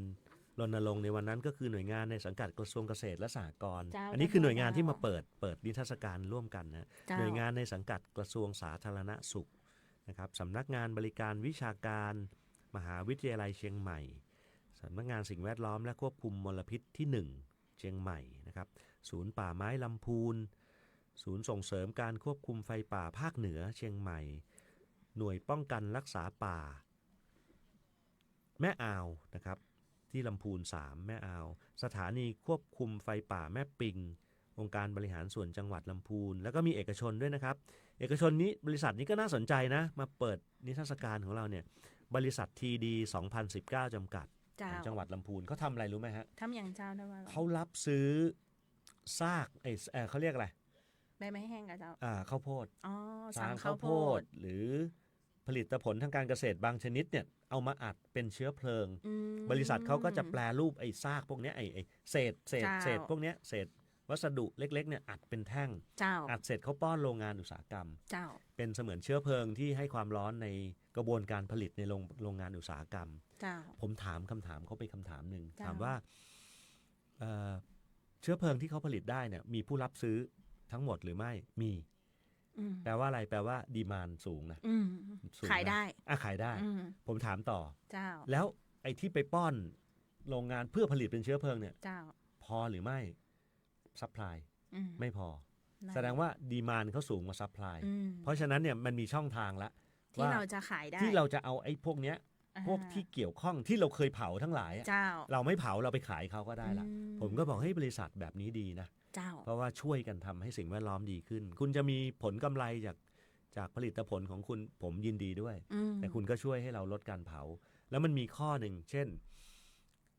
รณรงค์ในวันนั้นก็คือหน่วยงานในสังกัดกระทรวงเกษตรและสหกรณ์ เจ้า อันนี้คือหน่วยงาน เจ้า ที่มาเปิดนิทรรศการร่วมกันนะ เจ้า หน่วยงานในสังกัดกระทรวงสาธารณสุขนะครับสำนักงานบริการวิชาการ มหาวิทยาลัยเชียงใหม่สำนักงานสิ่งแวดล้อมและควบคุมมลพิษที่ 1 เชียงใหม่นะครับศูนย์ป่าไม้ลำพูนศูนย์ส่งเสริมการควบคุมไฟป่าภาคเหนือเชียงใหม่ หน่วยป้องกันรักษาป่า แม่อ่าวนะครับที่ลำพูน 3 แม่อ่าวสถานีควบคุมไฟป่าแม่ปิงองค์การบริหารส่วนจังหวัดลำพูนแล้วก็มีเอกชนด้วยนะครับเอกชนนี้บริษัทนี้ก็น่าสนใจนะมาเปิดนิทรรศการของเราเนี่ยบริษัททีดี2019 จำกัด เจ้า ของจังหวัดลำพูนเขาทำอะไรรู้ไหมฮะ ทำอย่างเจ้าได้ว่า เขารับซื้อซากเขาเรียกอะไร ใบไม้แห้งกับเจ้า ข้าวโพด อ๋อ ฟา สั่ง ง ข้า ข้าว ว โพ โพ ด ดหรือผลิตผลทางการเกษตรบางชนิดเนี่ยเอามาอัดเป็นเชื้อเพลิง อืม บริษัทเขาก็จะแปลรูปไอ้ซากพวกเนี้ยไอ้เศษพวกเนี้ยเศษวัสดุเล็กๆเนี่ยอัดเป็นแท่ง เจ้า อัดเสร็จเขาป้อนโรงงานอุตสาหกรรม เจ้า เป็นเสมือนเชื้อเพลิงที่ให้ความร้อนในกระบวนการผลิตในโรงงานอุตสาหกรรม เจ้า ผมถามคำถามเขาไปคำถามหนึ่ง จ้า ถามว่าเชื้อเพลิงที่เขาผลิตได้เนี่ยมีผู้รับซื้อทั้งหมดหรือไม่มี อืม แปลว่าอะไรแปลว่าดีมานสูงนะ อืม สูงนะ ขายได้ ขายได้ อืม ผมถามต่อ เจ้า แล้วไอ้ที่ไปป้อนโรงงานเพื่อผลิตเป็นเชื้อเพลิงเนี่ย เจ้า พอหรือไม่ซัพพลาย อืม ไม่พอ นั่น แสดงว่าดีมานเขาสูงกว่าซัพพลาย อืม เพราะฉะนั้นเนี่ยมันมีช่องทางละ ที่เราจะขายได้ที่เราจะเอาไอ้พวกเนี้ยพวกที่เกี่ยวข้องที่เราเคยเผาทั้งหลายเราไม่เผาเราไปขายเขาก็ได้ละผมก็บอกให้บริษัทแบบนี้ดีนะเพราะว่าช่วยกันทำให้สิ่งแวดล้อมดีขึ้นคุณจะมีผลกำไรจากผลิตผลของคุณผมยินดีด้วยแต่คุณก็ช่วยให้เราลดการเผาแล้วมันมีข้อหนึ่งเช่น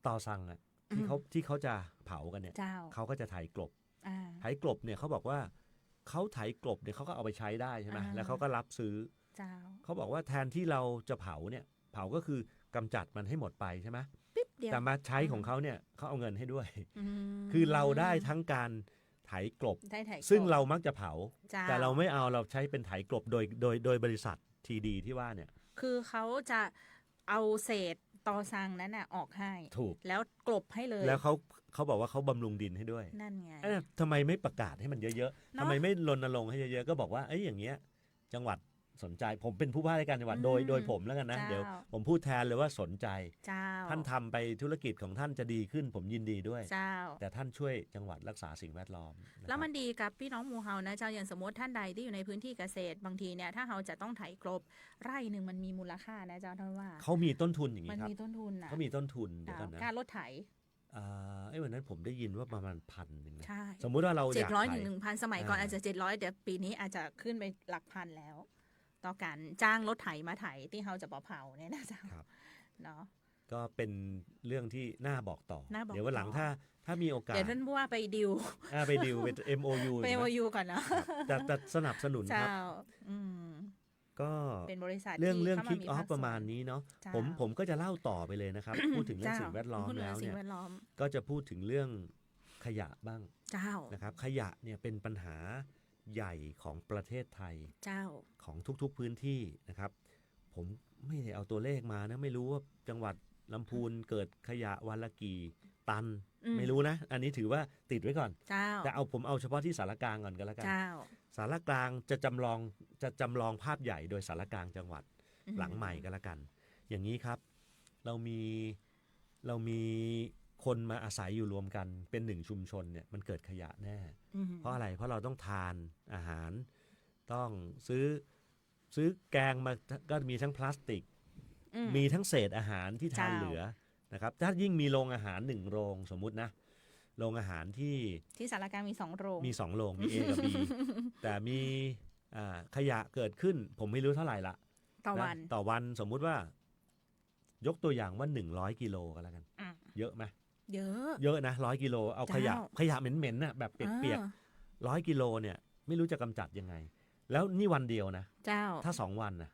ตอซังอ่ะที่เขาจะเผากันเนี่ยเขาก็จะไถกลบไถกลบเนี่ยเขาบอกว่าเขาไถกลบเนี่ยเขาก็เอาไปใช้ได้ใช่ไหมแล้วเขาก็รับซื้อเขาบอกว่าแทนที่เราจะเผาเนี่ยเผาก็คือกำจัดมันให้หมดไปใช่ไหมแต่มาใช้ของเขาเนี่ยเขาเอาเงินให้ด้วยคือเราได้ทั้งการไถกลบซึ่งเรามักจะเผาแต่เราไม่เอาเราใช้เป็นไถกลบโดยบริษัททีดีที่ว่าเนี่ยคือเขาจะเอาเศษตอซังนั้นน่ะออกให้ถูกแล้วกลบให้เลยแล้วเขาบอกว่าเขาบำรุงดินให้ด้วยนั่นไงทำไมไม่ประกาศให้มันเยอะๆทำไมไม่รณรงค์ให้เยอะๆก็บอกว่าอย่างเงี้ยจังหวัดสนใจผมเป็นผู้ว่าราชการจังหวัดโดยผมแล้วกันนะเดี๋ยวผมพูดแทนเลยว่าสนใจท่านทำไปธุรกิจของท่านจะดีขึ้นผมยินดีด้วยแต่ท่านช่วยจังหวัดรักษาสิ่งแวดล้อมแล้วมันดีกับพี่น้องหมู่เฮานะเจ้าอย่างสมมติท่านใดที่อยู่ในพื้นที่เกษตรบางทีเนี่ยถ้าเราจะต้องไถกลบไร่หนึ่งมันมีมูลค่านะเจ้าท่านว่าเขามีต้นทุนอย่างนี้ครับมันมีต้นทุนนะเขามีต้นทุนเดี๋ยวก่อนนะการรถไถวันนั้นผมได้ยินว่าประมาณ1,000นะสมมุติว่าเราอยาก700 ถึง 1,000 สมัยก่อนอาจจะ700เดี๋ยวปีนี้อาจจะขึ้นไปหลักพันแล้วต่อการจ้างรถไถมาไถที่เขาจะเผาเนี่ยนะจ๊ะเนาะก็เป็นเรื่องที่น่าบอกต่อเดี๋ยววันหลังถ้ามีโอกาสเดี๋ยวท่านผู้ว่าไปดิวไปดิวเป็น MOU ไป MOU ก่อนนะแต่สนับสนุนครับก็เป็นบริษัทเรื่องคิกออฟประมาณนี้เนาะผมก็จะเล่าต่อไปเลยนะครับพูดถึงเรื่องสิ่งแวดล้อมแล้วเนี่ยก็จะพูดถึงเรื่องขยะบ้างนะครับขยะเนี่ยเป็นปัญหาใหญ่ของประเทศไทยของทุกๆพื้นที่นะครับผมไม่ได้เอาตัวเลขมานะไม่รู้ว่าจังหวัดลำพูนเกิดขยะวันละกี่ตันไม่รู้นะอันนี้ถือว่าติดไว้ก่อนแต่ผมเอาเฉพาะที่สารกลางก่อนก็แล้วกันสารกลางจะจำลองภาพใหญ่โดยสารกลางจังหวัดหลังใหม่ก็แล้วกันอย่างนี้ครับเรามีคนมาอาศัยอยู่รวมกันเป็นหนึ่งชุมชนเนี่ยมันเกิดขยะแน่เพราะอะไรเพราะเราต้องทานอาหารต้องซื้อแกงมาก็มีทั้งพลาสติกมีทั้งเศษอาหารที่ทานเหลือนะครับถ้ายิ่งมีโรงอาหาร1โรงสมมุตินะโรงอาหารที่สารกลางมี2โรงมี2โรงมี A กับ B แต่มีขยะเกิดขึ้นผมไม่รู้เท่าไหร่ละต่อวันสมมุติว่ายกตัวอย่างว่า100กิโลก็แล้วกันเยอะไหมเยอะนะ100กิโลเอาขยะเหม็นๆน่ะแบบเปียกๆ100กิโลเนี่ยไม่รู้จะกำจัดยังไงแล้วนี่วันเดียวนะถ้า2วันนะ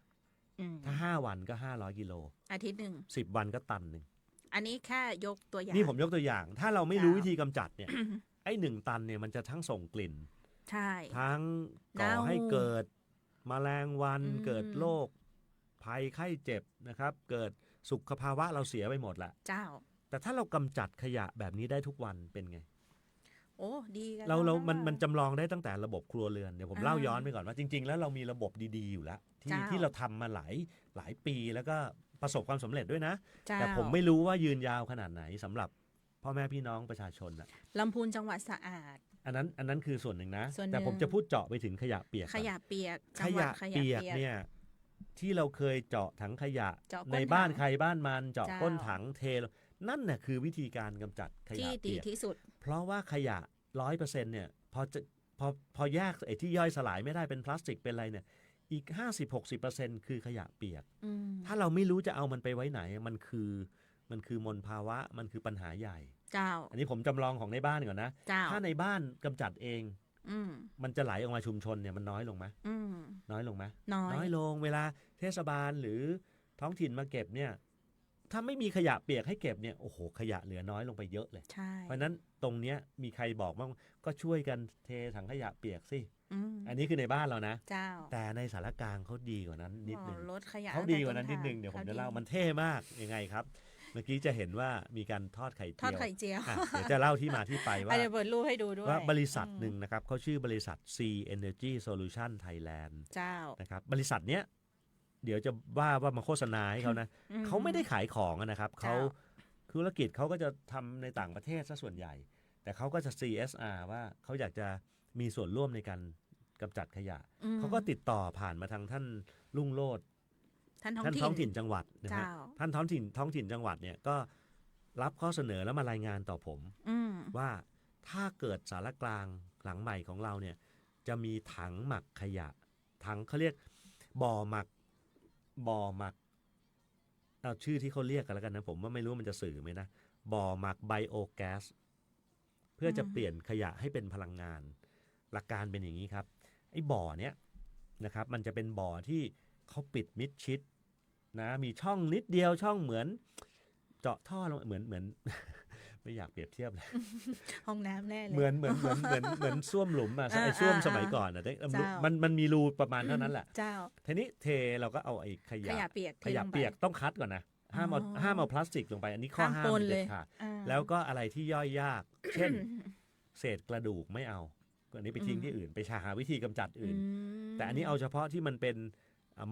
ถ้า5วันก็500กิโลอาทิตย์นึง10วันก็ตันนึงอันนี้แค่ยกตัวอย่างนี่ผมยกตัวอย่างถ้าเราไม่รู้วิธีกำจัดเนี่ยไอ้1ตันเนี่ยมันจะทั้งส่งกลิ่นทั้งก่อให้เกิดแมลงวันเกิดโรคภัยไข้เจ็บนะครับเกิดสุขภาวะเราเสียไปหมดแหละแต่ถ้าเรากำจัดขยะแบบนี้ได้ทุกวันเป็นไงโอ้ดีกันมันจำลองได้ตั้งแต่ระบบครัวเรือนเดี๋ยวผมเล่าย้อนไปก่อนว่าจริงๆแล้วเรามีระบบดีๆอยู่แล้วที่เราทำมาหลายปีแล้วก็ประสบความสำเร็จด้วยนะแต่ผมไม่รู้ว่ายืนยาวขนาดไหนสำหรับพ่อแม่พี่น้องประชาชนลำพูนจังหวัดสะอาดอันนั้นคือส่วนหนึ่งนะแต่ผมจะพูดเจาะไปถึงขยะเปียกเนี่ยที่เราเคยเจาะถังขยะในบ้านใครบ้านมันเจาะก้นถังเทนั่นน่ะคือวิธีการกำจัดขยะเปียกที่สุดเพราะว่าขยะ 100% เนี่ยพอแยกไอ้ที่ย่อยสลายไม่ได้เป็นพลาสติกเป็นอะไรเนี่ยอีก 50-60% คือขยะเปียกถ้าเราไม่รู้จะเอามันไปไว้ไหนมันคือมลภาวะมันคือปัญหาใหญ่อันนี้ผมจำลองของในบ้านก่อนนะถ้าในบ้านกำจัดเองมันจะไหลออกมาชุมชนเนี่ยมันน้อยลงไหมน้อยลงไหมน้อยลงเวลาเทศบาลหรือท้องถิ่นมาเก็บเนี่ยถ้าไม่มีขยะเปียกให้เก็บเนี่ยโอ้โหขยะเหลือน้อยลงไปเยอะเลยเพราะนั้นตรงเนี้ยมีใครบอกบ้างก็ช่วยกันเทถังขยะเปียกสิอันนี้คือในบ้านเรานะแต่ในสารกลางเขาดีกว่านั้นนิดนึงเขาดีกว่านั้นนิดนึงเดี๋ยวผมจะเล่ามันเท่มากยังไงครับเมื่อกี้จะเห็นว่ามีการทอดไข่เจียวเดี๋ยวจะเล่าที่มาที่ไปว่าเดี๋ยวเปิดรูปให้ดูด้วยว่าบริษัทหนึ่งนะครับเขาชื่อบริษัท C Energy Solution Thailand นะครับบริษัทเนี้ยเดี๋ยวจะว่ามาโฆษณาให้เขานะเขาไม่ได้ขายของนะครับเขาธุรกิจเขาก็จะทำในต่างประเทศซะส่วนใหญ่แต่เขาก็จะ CSR ว่าเขาอยากจะมีส่วนร่วมในการกำจัดขยะเขาก็ติดต่อผ่านมาทางท่านรุ่งโรจน์ ท่านท้ ท่านท้อง องถิ่ ถิ่ น นจังหวัดนะฮะ เจ้า ท่านท้องถิ่นจังหวัดเนี่ยก็รับข้อเสนอแล้วมารายงานต่อผม อืม ว่าถ้าเกิดสารกลางหลังใหม่ของเราเนี่ยจะมีถังหมักขยะถังเขาเรียกบ่อหมักเอาชื่อที่เขาเรียกกันแล้วกันนะผมว่าไม่รู้มันจะสื่อไหมนะบ่อหมักไบโอแก๊สเพื่อจะเปลี่ยนขยะให้เป็นพลังงาน หลักการเป็นอย่างนี้ครับไอ้บ่อเนี้ยนะครับมันจะเป็นบ่อที่เขาปิดมิดชิดนะมีช่องนิดเดียวช่องเหมือนเจาะท่อลงเหมือน ไม่อยากเปรียบเทียบเลย ห้องน้ำแน่เลย เหมือนส้วมหลุมอ่ะไอ้ส้วมสมัยก่อนอ่ะ เจ้า มันมีรูประมาณเท่านั้นแหละ เจ้า ทีนี้เทเราก็เอาไอ้ข ข ยะ ยะเปียก ขยะ ทลงไป เปียกต้องคัดก่อนนะห้ามเอา อ๋อ ห้ามเอาพลาสติกลงไปอันนี้ข้อ ห้าม ห้าม ปนเล เด็ ย ดขาด อ่า แล้วก็อะไรที่ย่อยยาก เช่น เศษกระดูกไม่เอาอันนี้ไปทิ้งที่อื่นไปหาวิธีกำจัดอื่น ม แต่อันนี้เอาเฉพาะที่มันเป็น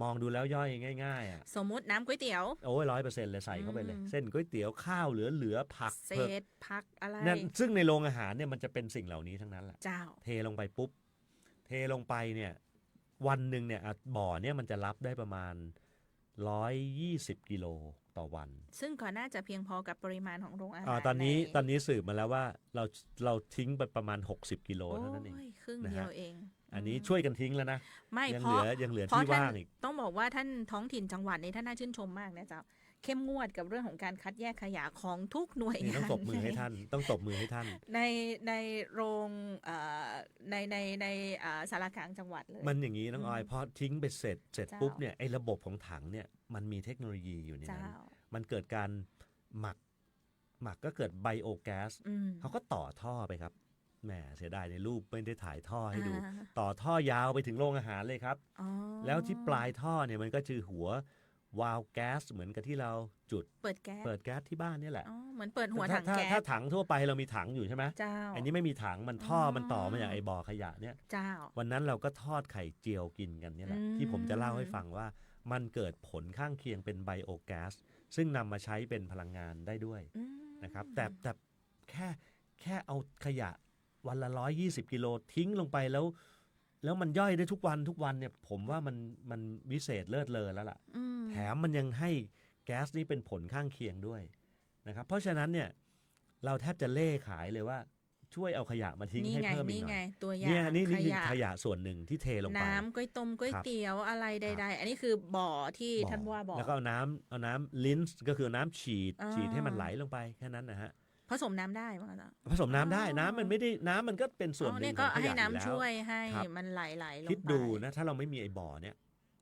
มองดูแล้วย่อยง่ายๆอ่ะ สมมุติน้ำก๋วยเตี๋ยว โอ้ย100%เลยใส่เข้าไปเลย อืม เส้นก๋วยเตี๋ยวข้าวเหลือผัก เศ เผือก ษผักอะไร นั่นซึ่งในโรงอาหารเนี่ยมันจะเป็นสิ่งเหล่านี้ทั้งนั้นแหละ เจ้า เทลงไปปุ๊บ เทลงไปเนี่ยวันหนึ่งเนี่ยบ่อเนี่ยมันจะรับได้ประมาณ120กิโลต่อวัน ซึ่งก็น่าจะเพียงพอกับปริมาณของโรงอาหาร ตอนนี้ ใน ตอนนี้สืบมาแล้วว่าเราทิ้งไปประมาณ60กิโล โอ้ เท่านั้นเอง ยครึ่ง นะฮะ เดียวเอง อันนี้ช่วยกันทิ้งแล้วนะ ไม่ ยัง เพ เหลื ราะ อยังเหลือ เพราะ ที่ ท่าน ว่างอีก ต้องบอกว่าท่านท้องถิ่นจังหวัดนี้ท่านน่าชื่นชมมากนะเจ้าเข้มงวดกับเรื่องของการคัดแยกขยะของทุกหน่วย นี่ งาน ต้องตบมือให้ท่านต้องตบมือให้ท่าน ในโรงในสารกลางจังหวัดเลย มันอย่างนี้น้องออยพอทิ้งไปเสร็จ เจ้า ปุ๊บเนี่ยไอ้ระบบของถังเนี่ยมันมีเทคโนโลยีอยู่ใน เจ้า นั้นมันเกิดการหมักก็เกิดไบโอแก๊ส อืม เขาก็ต่อท่อไปครับแหมเสียดายในรูปไม่ได้ถ่ายท่อให้ดู อ่า ต่อท่อยาวไปถึงโรงอาหารเลยครับ อ๋อ แล้วที่ปลายท่อเนี่ยมันก็คือหัววาล์วแก๊สเหมือนกับที่เราจุด เปิดแก๊ส เปิดแก๊สที่บ้านนี่แหละ อ๋อเหมือนเปิดหัวถัง ถ้า แก๊ส ถ้าถังทั่วไปเรามีถังอยู่ใช่ไหม เจ้า อันนี้ไม่มีถังมันท่ออ อ มันต่อมาจากไอ้บ่อขยะเนี่ย เจ้า วันนั้นเราก็ทอดไข่เจียวกินกันเนี่ยแหละ อืม ที่ผมจะเล่าให้ฟังว่ามันเกิดผลข้างเคียงเป็นไบโอแก๊สซึ่งนำมาใช้เป็นพลังงานได้ด้วย อืม นะครับแต่แค่เอาขยะวันละ120กิโลทิ้งลงไปแล้วมันย่อยได้ทุกวันเนี่ยผมว่ามันวิเศษเลิศเลอแล้วล่ะ อืม แถมมันยังให้แก๊สนี้เป็นผลข้างเคียงด้วยนะครับเพราะฉะนั้นเนี่ยเราแทบจะเล่ขายเลยว่าช่วยเอาขยะมาทิ้ง นี่ ให้ ไง เพิ่มอี นี่ กหน่ ไง อย ตัวอย่า เนี่ย ง นี่ ข คือย ะ ขยะส่วนหนึ่งที่เทลงไป น้ำก๋วยต้มก๋วย ครับ เตี๋ยวอะไรใด ๆ อันนี้คือบ่อที่ท่านว่าบอก แล้วก็เอาน้ำลิ้นก็คือน้ำฉีด อ่า ฉีดให้มันไหลลงไปแค่นั้นนะฮะ ผสมน้ำได้มั้งจ๊ะ ผสมน้ำได้ อ๋อ น้ำมันไม่ได้น้ำมันก็เป็นส่วนหนึ่ เนี่ย งข ก็ องข ให้ ยะอยู่ น้ำ แล้ว ช่วยให้ ครับ มันไหลลง คิด ไป ดูนะถ้าเราไม่มีไอ้บ่อเนี่ย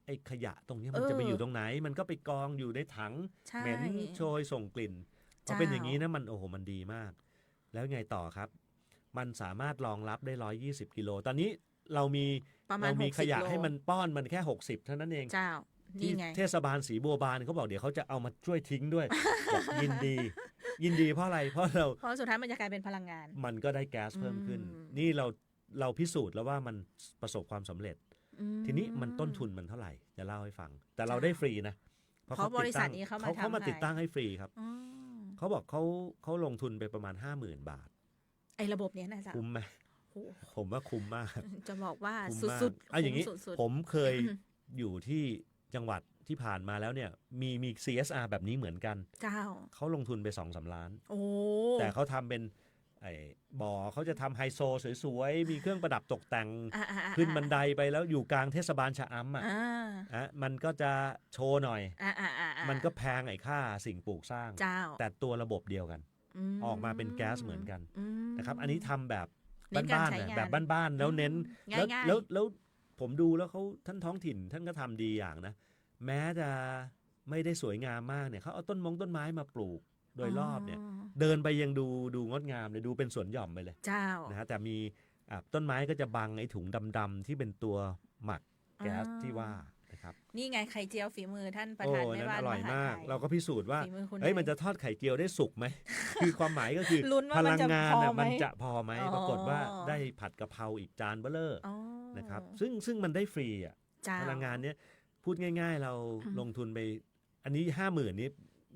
ไอ้ขยะตรงเนี้ยมันจะไปอยู่ตรงไหน มันก็ไปกองอยู่ในถัง ใช่ เหม็นโชยส่งกลิ่นพอ เจ้า เป็นอย่างนี้นะมันโอ้โหมันดีมาก แล้วไงต่อครับ มันสามารถรองรับได้120กิโลตอนนี้เรามี ประมาณ เรามี 60 ขยะ โล ให้มันป้อนมันแค่60เท่านั้นเอง เจ้า ที่ นี่ไง เทศบาลศรีบัวบานเขาบอกเดี๋ยวเขาจะเอามาช่วยทิ้งด้วย บอกยินดีเพราะอะไรเพราะเพราะสุดท้ายมันจะกลายเป็นพลังงาน มันก็ได้แก๊สเพิ่มขึ้น อืม นี่เราพิสูจน์แล้วว่ามันประสบความสำเร็จ อืม ทีนี้มันต้นทุนมันเท่าไหร่จะเล่าให้ฟัง แต่เราได้ฟรีนะ เพราะบริษัทนี้เขามา เขามา ทำให้ ติดตั้งให้ฟรีครับ อ๋อ เขาบอกเขาลงทุนไปประมาณ 50,000 บาท ไอ้ระบบเนี้ยนะจ๊ะ คุ้มไหม โอ้โห ผมว่าคุ้มมาก จะบอกว่า คุ้ม สุ มาก ดๆ เอาอย่างนี้ คุ้มสุดๆ ผมเคยอยู่ที่จังหวัดที่ผ่านมาแล้วเนี่ยมี CSR แบบนี้เหมือนกัน เจ้า เขาลงทุนไป 2-3 ล้าน โอ้ แต่เขาทำเป็นไอ้บ่อเขาจะทำไฮโซสวยๆ มีเครื่องประดับตกแต่ง ขึ้นบันไดไปแล้วอยู่กลางเทศบาลชะอำอ่ะ มันก็จะโชว์หน่อย มันก็แพงไอ้ค่าสิ่งปลูกสร้าง เจ้า แต่ตัวระบบเดียวกัน ม ออกมาเป็นแก๊สเหมือนกัน ม นะครับอันนี้ทำแบบ เน้นการ บ้าน ใช้ ๆนะ งาน แบบบ้านๆแล้วเน้น ง่ายๆ แล้วผมดูแล้วเขาท่านท้องถิ่นท่านก็ทำดีอย่างนะ แม้จะไม่ได้สวยงามมากเนี่ยเขาเอาต้นไม้มาปลูกโดยรอบเนี่ยเดินไปยังดูงดงามเลยดูเป็นสวนหย่อมไปเลย เจ้า นะฮะแต่มีต้นไม้ก็จะบังไอ้ถุงดำๆที่เป็นตัวหมักแก๊สที่ว่านะครับ นี่ไงไข่เจียวฝีมือท่านประ โอ้ ธานแม่ นั่น บ้าน อร่อย ห มาก ไทย เราก็พิสูจน์ว่า ฝีมือคุณ มันจะทอดไข่เจียวได้สุกไหม คือความหมายก็คือ ลุ้นว่า พ มัน ลัง จะ งาน พอ น่ะ ไหม มันจะพอไหม อ๋อ ปรากฏว่าได้ผัดกะเพราอีกจานเบ้อเร่อ อ๋อ นะครับซึ่งมันได้ฟรีอ่ะ เจ้า พลังงานเนี้ยพูดง่าย ๆ เรา อืม ลงทุนไป อันนี้ 50,000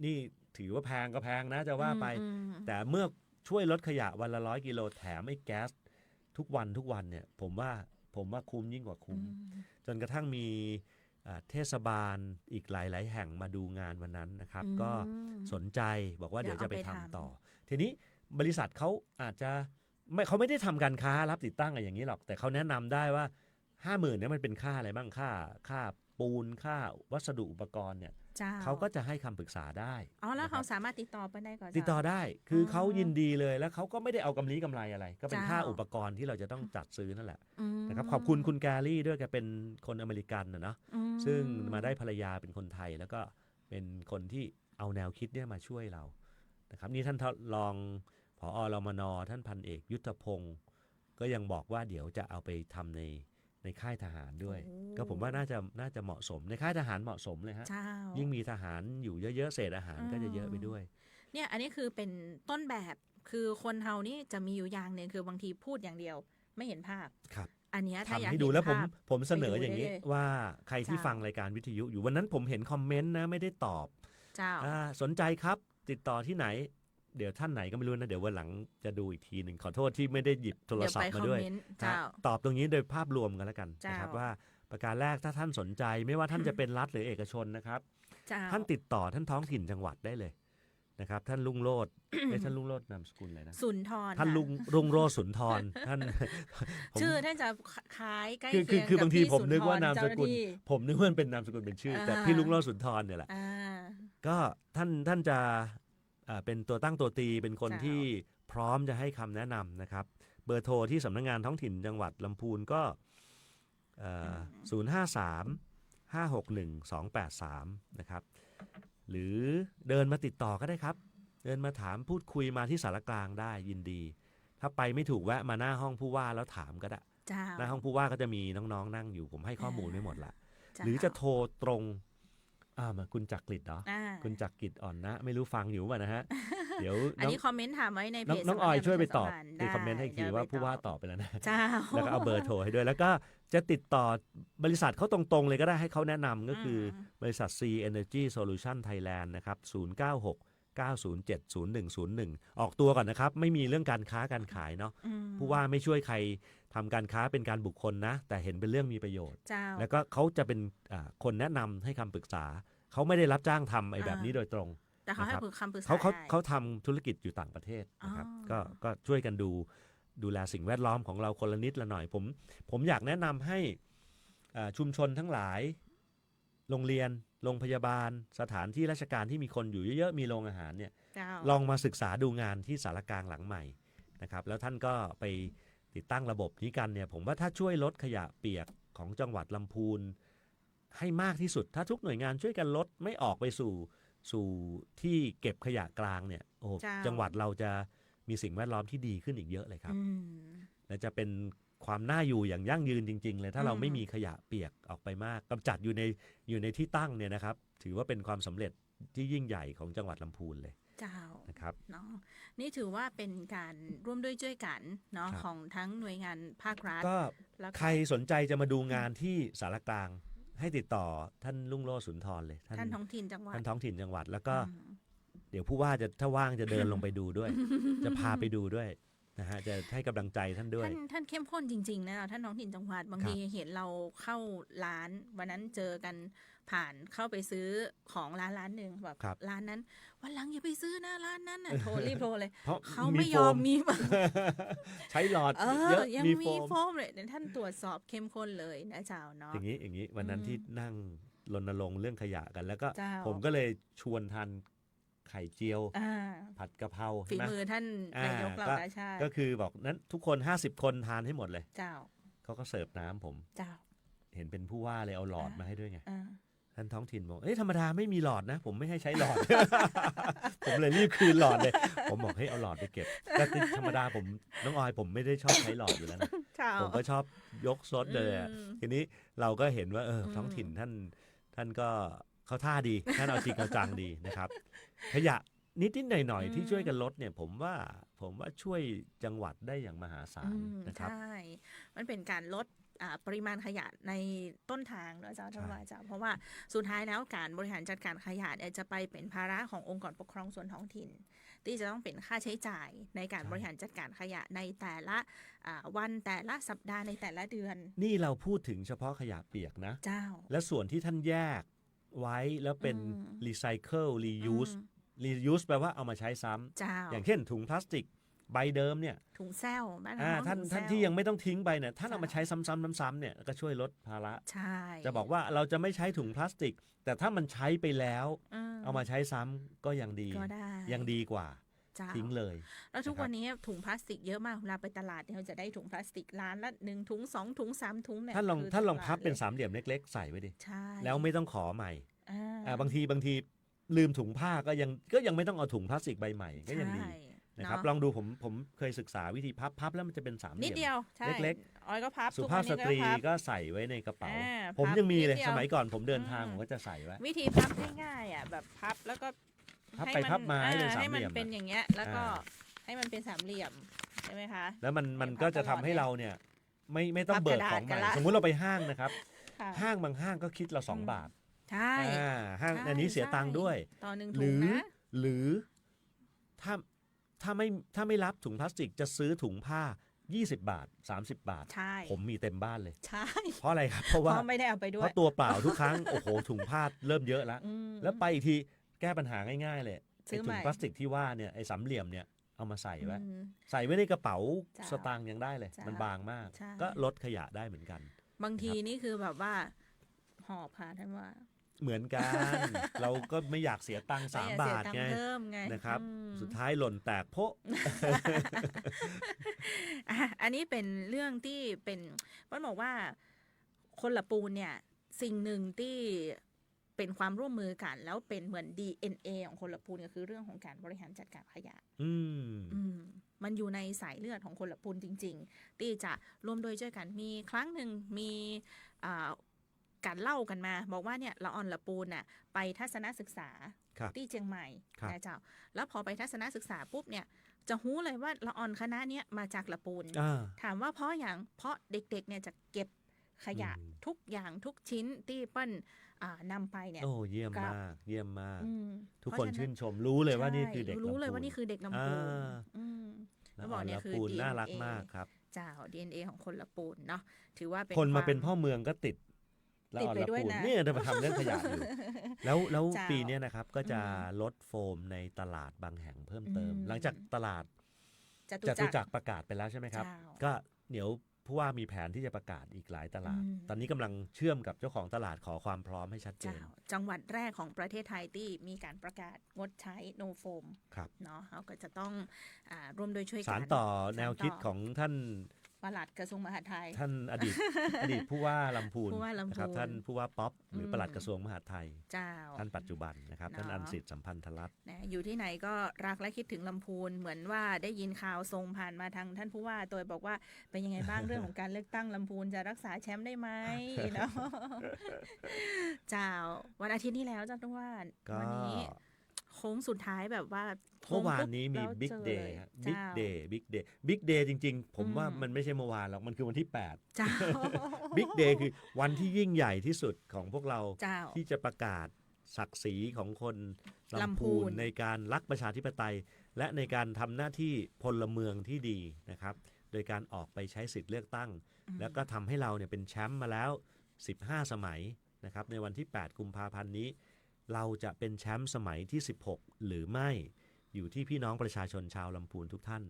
นี่ถือว่าแพงก็แพงนะจะว่าไป อืม แต่เมื่อช่วยลดขยะวันละ100กิโลแถมไอ้แก๊สทุกวันเนี่ยผมว่าคุ้มยิ่งกว่าคุ้ม จนกระทั่งมี เทศบาลอีกหลายๆแห่งมาดูงานวันนั้นนะครับก็สนใจบอกว่าเดี๋ยวจะไปทำต่อทีนี้บริษัทเขาอาจจะเขาไม่ได้ทำการค้ารับติดตั้งอะไรอย่างนี้หรอกแต่เขาแนะนำได้ว่า 50,000เนี่ยมันเป็นค่าอะไรบ้างค่าปูนค่าวัสดุอุปกรณ์เนี่ยเขาก็จะให้คำปรึกษาได้แล้วเขาสามารถติดต่อไปได้ก่อนติดต่อได้คือเขายินดีเลยแล้วเขาก็ไม่ได้เอากำไรอะไรก็เป็นค่าอุปกรณ์ที่เราจะต้องจัดซื้อนั่นแหละนะครับขอบคุณคุณแกรี่ด้วยแกเป็นคนอเมริกันนะเนาะซึ่งมาได้ภรรยาเป็นคนไทยแล้วก็เป็นคนที่เอาแนวคิดเนี่ยมาช่วยเรานะครับนี่ท่านรองผอ.รมน.ท่านพันเอกยุทธพงศ์ก็ยังบอกว่าเดี๋ยวจะเอาไปทำในค่ายทหารด้วยก็ผมว่าน่าจะเหมาะสมในค่ายทหารเหมาะสมเลยฮะยิ่งมีทหารอยู่เยอะๆเศษอาหารก็จะเยอะไปด้วยเนี่ยอันนี้คือเป็นต้นแบบคือคนเฮานี่จะมีอยู่อย่างหนึ่งคือบางทีพูดอย่างเดียวไม่เห็นภาพครับอันนี้ถ้าอยากให้ดูแล้วผมเสนออย่างนี้ว่าใครที่ฟังรายการวิทยุอยู่วันนั้นผมเห็นคอมเมนต์นะไม่ได้ตอบสนใจครับติดต่อที่ไหนเดี๋ยวท่านไหนก็ไม่รู้นะเดี๋ยววันหลังจะดูอีกทีหนึ่งขอโทษที่ไม่ได้หยิบโทรศัพท์มาด้วยตอบตรงนี้โดยภาพรวมกันแล้วกันนะครับว่าประการแรกถ้าท่านสนใจไม่ว่าท่านจะเป็นรัฐหรือเอกชนนะครับท่านติดต่อท่านท้องถิ่นจังหวัดได้เลยนะครับท่านลุงโรจน์ท่านลุงโรจน์นามสกุลอะไรนะสุนทรท่านลุงโรจน์สุนทรท่านชื่อท่านจะคล้ายใกล้เคียงคือบางทีผมนึกว่านามสกุลผมนึกว่าเป็นนามสกุลเป็นชื่อแต่พี่ลุงโรจน์สุนทรเนี่ยแหละก็ท่านจะเป็นตัวตั้งตัวตีเป็นคนที่พร้อมจะให้คำแนะนำนะครับเบอร์โทรที่สำนักงานท้องถิ่นจังหวัดลำพูนก็053-561-283นะครับหรือเดินมาติดต่อก็ได้ครับเดินมาถามพูดคุยมาที่สารกลางได้ยินดีถ้าไปไม่ถูกแวะมาหน้าห้องผู้ว่าแล้วถามก็ได้หน้าห้องผู้ว่าก็จะมีน้องๆนั่งอยู่ผมให้ข้อมูลไม่หมดละหรือจะโทรตรงคุณจักริดเหรอคุณจักริดอ่อนนะไม่รู้ฟังอยู่ป่ะนะฮะเดี๋ยวอันนี้คอมเมนต์ถามไว้ในเพจน้องออยช่วยไปตอบในคอมเมนต์ให้ทีว่าผู้ว่าตอบไปแล้วนะแล้วก็เอาเบอร์โทรให้ด้วยแล้วก็จะติดต่อบริษัทเขาตรงๆเลยก็ได้ให้เขาแนะนำก็คือบริษัท C Energy Solution Thailand นะครับ0969070101ออกตัวก่อนนะครับไม่มีเรื่องการค้าการขายเนาะผู้ว่าไม่ช่วยใครทำการค้าเป็นการบุคคลนะแต่เห็นเป็นเรื่องมีประโยชน์แล้วก็เขาจะเป็นคนแนะนำให้คำปรึกษาเขาไม่ได้รับจ้างทำไอ้แบบนี้โดยตรงแต่เขาให้คำปรึกษาเขาทำธุรกิจอยู่ต่างประเทศนะครับก็ช่วยกันดูแลสิ่งแวดล้อมของเราคนละนิดละหน่อยผมอยากแนะนำให้ชุมชนทั้งหลายโรงเรียนโรงพยาบาลสถานที่ราชการที่มีคนอยู่เยอะๆมีโรงอาหารเนี่ยลองมาศึกษาดูงานที่สารกลางหลังใหม่นะครับแล้วท่านก็ไปติดตั้งระบบนี้กันเนี่ยผมว่าถ้าช่วยลดขยะเปียกของจังหวัดลำพูนให้มากที่สุดถ้าทุกหน่วยงานช่วยกันลดไม่ออกไปสู่ที่เก็บขยะกลางเนี่ยโอ้จังหวัดเราจะมีสิ่งแวดล้อมที่ดีขึ้นอีกเยอะเลยครับและจะเป็นความน่าอยู่อย่างยั่งยืนจริงๆเลยถ้าเราไม่มีขยะเปียกออกไปมากกำจัดอยู่ในที่ตั้งเนี่ยนะครับถือว่าเป็นความสำเร็จที่ยิ่งใหญ่ของจังหวัดลำพูนเลยนะครับเนาะนี่ถือว่าเป็นการร่วมด้วยช่วยกันเนาะของทั้งหน่วยงานภาครัฐก็ใครสนใจจะมาดูงานที่สารกลางให้ติดต่อท่านลุงโรจน์สุนทรเลยท่านท้องถิ่นจังหวัดแล้วก็เดี๋ยวผู้ว่าจะถ้าว่างจะเดินลงไปดูด้วยจะพาไปดูด้วยนะฮะจะให้กำลังใจท่านด้วยท่านเข้มข้นจริงๆนะท่านท้องถิ่นจังหวัดบางทีเห็นเราเข้าร้านวันนั้นเจอกันผ่านเข้าไปซื้อของร้านหนึ่งแบบร้านนั้นวันหลังอย่าไปซื้อนะร้านนั้นน่ะรีบโทรเลยเขาไม่ยอมมีใช้หลอดเยอะยังมีโฟมเลยท่านตรวจสอบเข้มข้นเลยนะเจ้าเนาะอย่างนี้วันนั้นที่นั่งรณรงค์เรื่องขยะกันแล้วก็ผมก็เลยชวนทานไข่เจียวผัดกะเพราฝีมือท่านนายกเราได้ใช่ก็คือบอกนั้นทุกคน50คนทานให้หมดเลยเจ้าเขาก็เสิร์ฟน้ำผมเจ้าเห็นเป็นผู้ว่าเลยเอาหลอดมาให้ด้วยไงท่านท้องถิ่นบอกธรรมดาไม่มีหลอดนะผมไม่ให้ใช้หลอด ผมเลยรีบคืนหลอดเลยผมบอกให้เอาหลอดไปเก็บแต่ธรรมดาผมน้องออยผมไม่ได้ชอบใช้หลอดอยู่แล้วนะผมก็ชอบยกซดเลยทีนี้เราก็เห็นว่าท้องถิ่นท่านก็เขาท่าดีท่านเอาจริงเอาจังดีนะครับขยะนิดๆหน่อยๆที่ช่วยกันลดเนี่ยผมว่าช่วยจังหวัดได้อย่างมหาศาลนะครับใช่มันเป็นการลดปริมาณขยะในต้นทางนะเจ้าท่านว่าเจ้าเพราะว่าสุดท้ายแล้วการบริหารจัดการขยะเนี่ยจะไปเป็นภาระขององค์กรปกครองส่วนท้องถิ่น ที่จะต้องเป็นค่าใช้จ่ายในการบริหารจัดการขยะในแต่ละวันแต่ละสัปดาห์ในแต่ละเดือนนี่เราพูดถึงเฉพาะขยะเปียกนะเจ้าและส่วนที่ท่านแยกไว้แล้วเป็นรีไซเคิลรียูสแปลว่าเอามาใช้ซ้ำอย่างเช่นถุงพลาสติกใบเดิมเนี่ยถุงแซลบ้านท่านที่ยังไม่ต้องทิ้งไปเนี่ยท่านเอามาใช้ซ้ำๆเนี่ยก็ช่วยลดภาระใช่จะบอกว่าเราจะไม่ใช้ถุงพลาสติกแต่ถ้ามันใช้ไปแล้วเอามาใช้ซ้ำก็ยังดียังดีกว่าทิ้งเลยแล้วทุกวันนี้ถุงพลาสติกเยอะมากเวลาไปตลาดเราจะได้ถุงพลาสติกล้านละ1ถุง2ถุง3ถุงเนี่ยท่านลองพับเป็นสามเหลี่ยมเล็กๆใส่ไว้ดิแล้วไม่ต้องขอใหม่บางทีลืมถุงผ้าก็ยังไม่ต้องเอาถุงพลาสติกใบใหม่ก็ยังดีนะครับลองดูผมเคยศึกษาวิธีพับแล้วมันจะเป็นสามเหลี่ยมนิดเดียวเล็กๆอ้อยก็พับสุภาพสตรีก็ใส่ไว้ในกระเป๋าผมยังมีเลยสมัยก่อนผมเดินทางผมก็จะใส่ไว้วิธีพับง่ายๆแบบพับแล้วก็พับไปพับมาให้เป็นสามเหลี่ยมให้มันเป็นอย่างเงี้ยแล้วก็ให้มันเป็นสามเหลี่ยมใช่ไหมคะแล้วมันก็จะทำให้เราเนี่ยไม่ต้องเบิกของใหม่สมมุติเราไปห้างนะครับห้างบางห้างก็คิดเรา2 บาทใช่ห้างอันนี้เสียตังค์ด้วยต่อ1ถุงนะหรือถ้าไม่รับถุงพลาสติกจะซื้อถุงผ้า20 บาท30 บาทผมมีเต็มบ้านเลยใช่เพราะอะไรครับเพราะว่าไม่ได้เอาไปด้วยเพราะตัวเปล่าทุกครั้งโอ้โหถุงผ้าเริ่มเยอะแล้วไปอีกทีแก้ปัญหาง่ายๆเลยไอ้ถุงพลาสติกที่ว่าเนี่ยไอ้สามเหลี่ยมเนี่ยเอามาใส่ไว้ในกระเป๋าสตางค์ยังได้เลยมันบางมากก็ลดขยะได้เหมือนกันบางทีนี่คือแบบว่าหอบค่ะท่านว่าเหมือนกันเราก็ไม่อยากเสียตังค์3 บาทไงนะครับสุดท้ายหล่นแตกโพะอันนี้เป็นเรื่องที่เป็นมันบอกว่าคนละปูนเนี่ยสิ่งหนึ่งที่เป็นความร่วมมือกันแล้วเป็นเหมือน DNA ของคนละปูนก็คือเรื่องของการบริหารจัดการขยะมันอยู่ในสายเลือดของคนละปูนจริงๆที่จะร่วมโดยช่วยกันมีครั้งหนึ่งมีการเล่ากันมาบอกว่าเนี่ยละออนละปูนน่ะไปทัศนศึกษาที่เชียงใหม่นะเจ้าแล้วพอไปทัศนศึกษาปุ๊บเนี่ยจะรู้เลยว่าละออนคณะเนี้ยมาจากละปูนถามว่าเพราะเด็กๆเนี่ยจะเก็บขยะทุกอย่างทุกชิ้นที่เปิ้ลนำไปเนี่ยโอ้เยี่ยมมากทุกคนชื่นชมรู้เลยว่านี่คือเด็กรู้เลยว่านี่คือเด็กลำพูนแล้วบอกเนี่ยคือน่ารักมากครับเจ้า DNA ของคนละปูนเนาะถือว่าเป็นคนมาเป็นพ่อเมืองก็ติดไปด้วยนะเนี่ยจะมาทำเรื่องขยะอยู่แล้วปีนี้นะครับก็จะลดโฟมในตลาดบางแห่งเพิ่มเติมหลังจากตลาดจตุจักรประกาศไปแล้วใช่ไหมครับก็เดี๋ยวผู้ว่ามีแผนที่จะประกาศอีกหลายตลาดตอนนี้กำลังเชื่อมกับเจ้าของตลาดขอความพร้อมให้ชัดเจนจังหวัดแรกของประเทศไทยที่มีการประกาศงดใช้โนโฟมเนาะเขาก็จะต้องร่วมโดยช่วยกันสานต่อแนวคิดของท่านปลัดกระทรวงมหาดไทยท่านอดีตผู้ว่าลำพูนนะครับท่านผู้ว่าป๊อปหรือปลัดกระทรวงมหาดไทยท่านปัจจุบันนะครับท่านอันสิทธิ์สัมพันธรัตน์อยู่ที่ไหนก็รักและคิดถึงลำพูนเหมือนว่าได้ยินข่าวทรงผ่านมาทางท่านผู้ว่าโดยบอกว่าเป็นยังไงบ้างเรื่องของการเลือกตั้งลำพูนจะรักษาแชมป์ได้ไหมเนาะเจ้าวันอาทิตย์นี้แล้วจ้าทุกวันวันนี้โค้งสุดท้ายแบบว่าเมื่อวานนี้มีบิ๊กเดย์บิ๊กเดย์จริงๆผมว่ามันไม่ใช่เมื่อวานหรอกมันคือวันที่8บิ๊กเดย์คือวันที่ยิ่งใหญ่ที่สุดของพวกเราที่จะประกาศศักดิ์ศรีของคนลำพูนในการรักประชาธิปไตยและในการทำหน้าที่พลเมืองที่ดีนะครับโดยการออกไปใช้สิทธิ์เลือกตั้งแล้วก็ทำให้เราเนี่ยเป็นแชมป์มาแล้ว15 สมัยนะครับในวันที่8 กุมภาพันธ์นี้เราจะเป็นแชมป์สมัยที่16หรือไม่อยู่ที่พี่น้องประชาชนชาวลำพูนทุกท่าน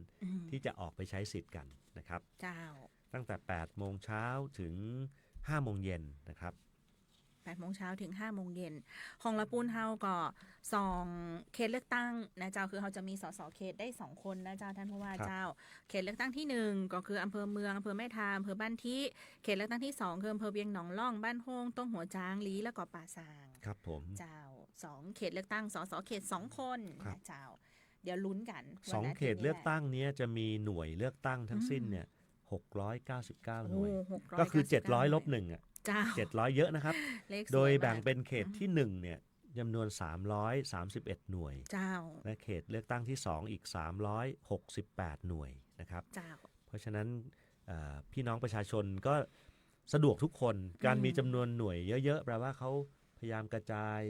ที่จะออกไปใช้สิทธิ์กันนะครับตั้งแต่8 โมงเช้าถึง5 โมงเย็นนะครับ8 โมงเช้าถึง5 โมงเย็นของละปูนเฮาก็2 เขตเลือกตั้งนะเจ้าคือเขาจะมีสสเขตได้2 คนนะเจ้าท่านผู้ว่าเจ้าเขตเลือกตั้งที่1ก็คืออำเภอเมืองอำเภอแม่ทาอำเภอบ้านที่เขตเลือกตั้งที่2คืออำเภอเวียงหนองล่องบ้านโฮงต้งหัวจางลีและก็ป่าซางครับผมเจ้า2 เขตเลือกตั้งสสเขต2 คนนะเจ้าเดี๋ยวลุ้นกัน2 เขตเลือกตั้งนี้จะมีหน่วยเลือกตั้งทั้งสิ้นเนี่ย699 หน่วยก็คือ700 ลบ 1อ่ะ700เยอะนะครับโดยแบ่งเป็นเขตที่1เนี่ยจำนวน331 หน่วยและเขตเลือกตั้งที่2อีก368 หน่วยนะครับเพราะฉะนั้นพี่น้องประชาชนก็สะดวกทุกคนการมีจำนวนหน่วยเยอะๆแปลว่าเขาพยายามกระจาย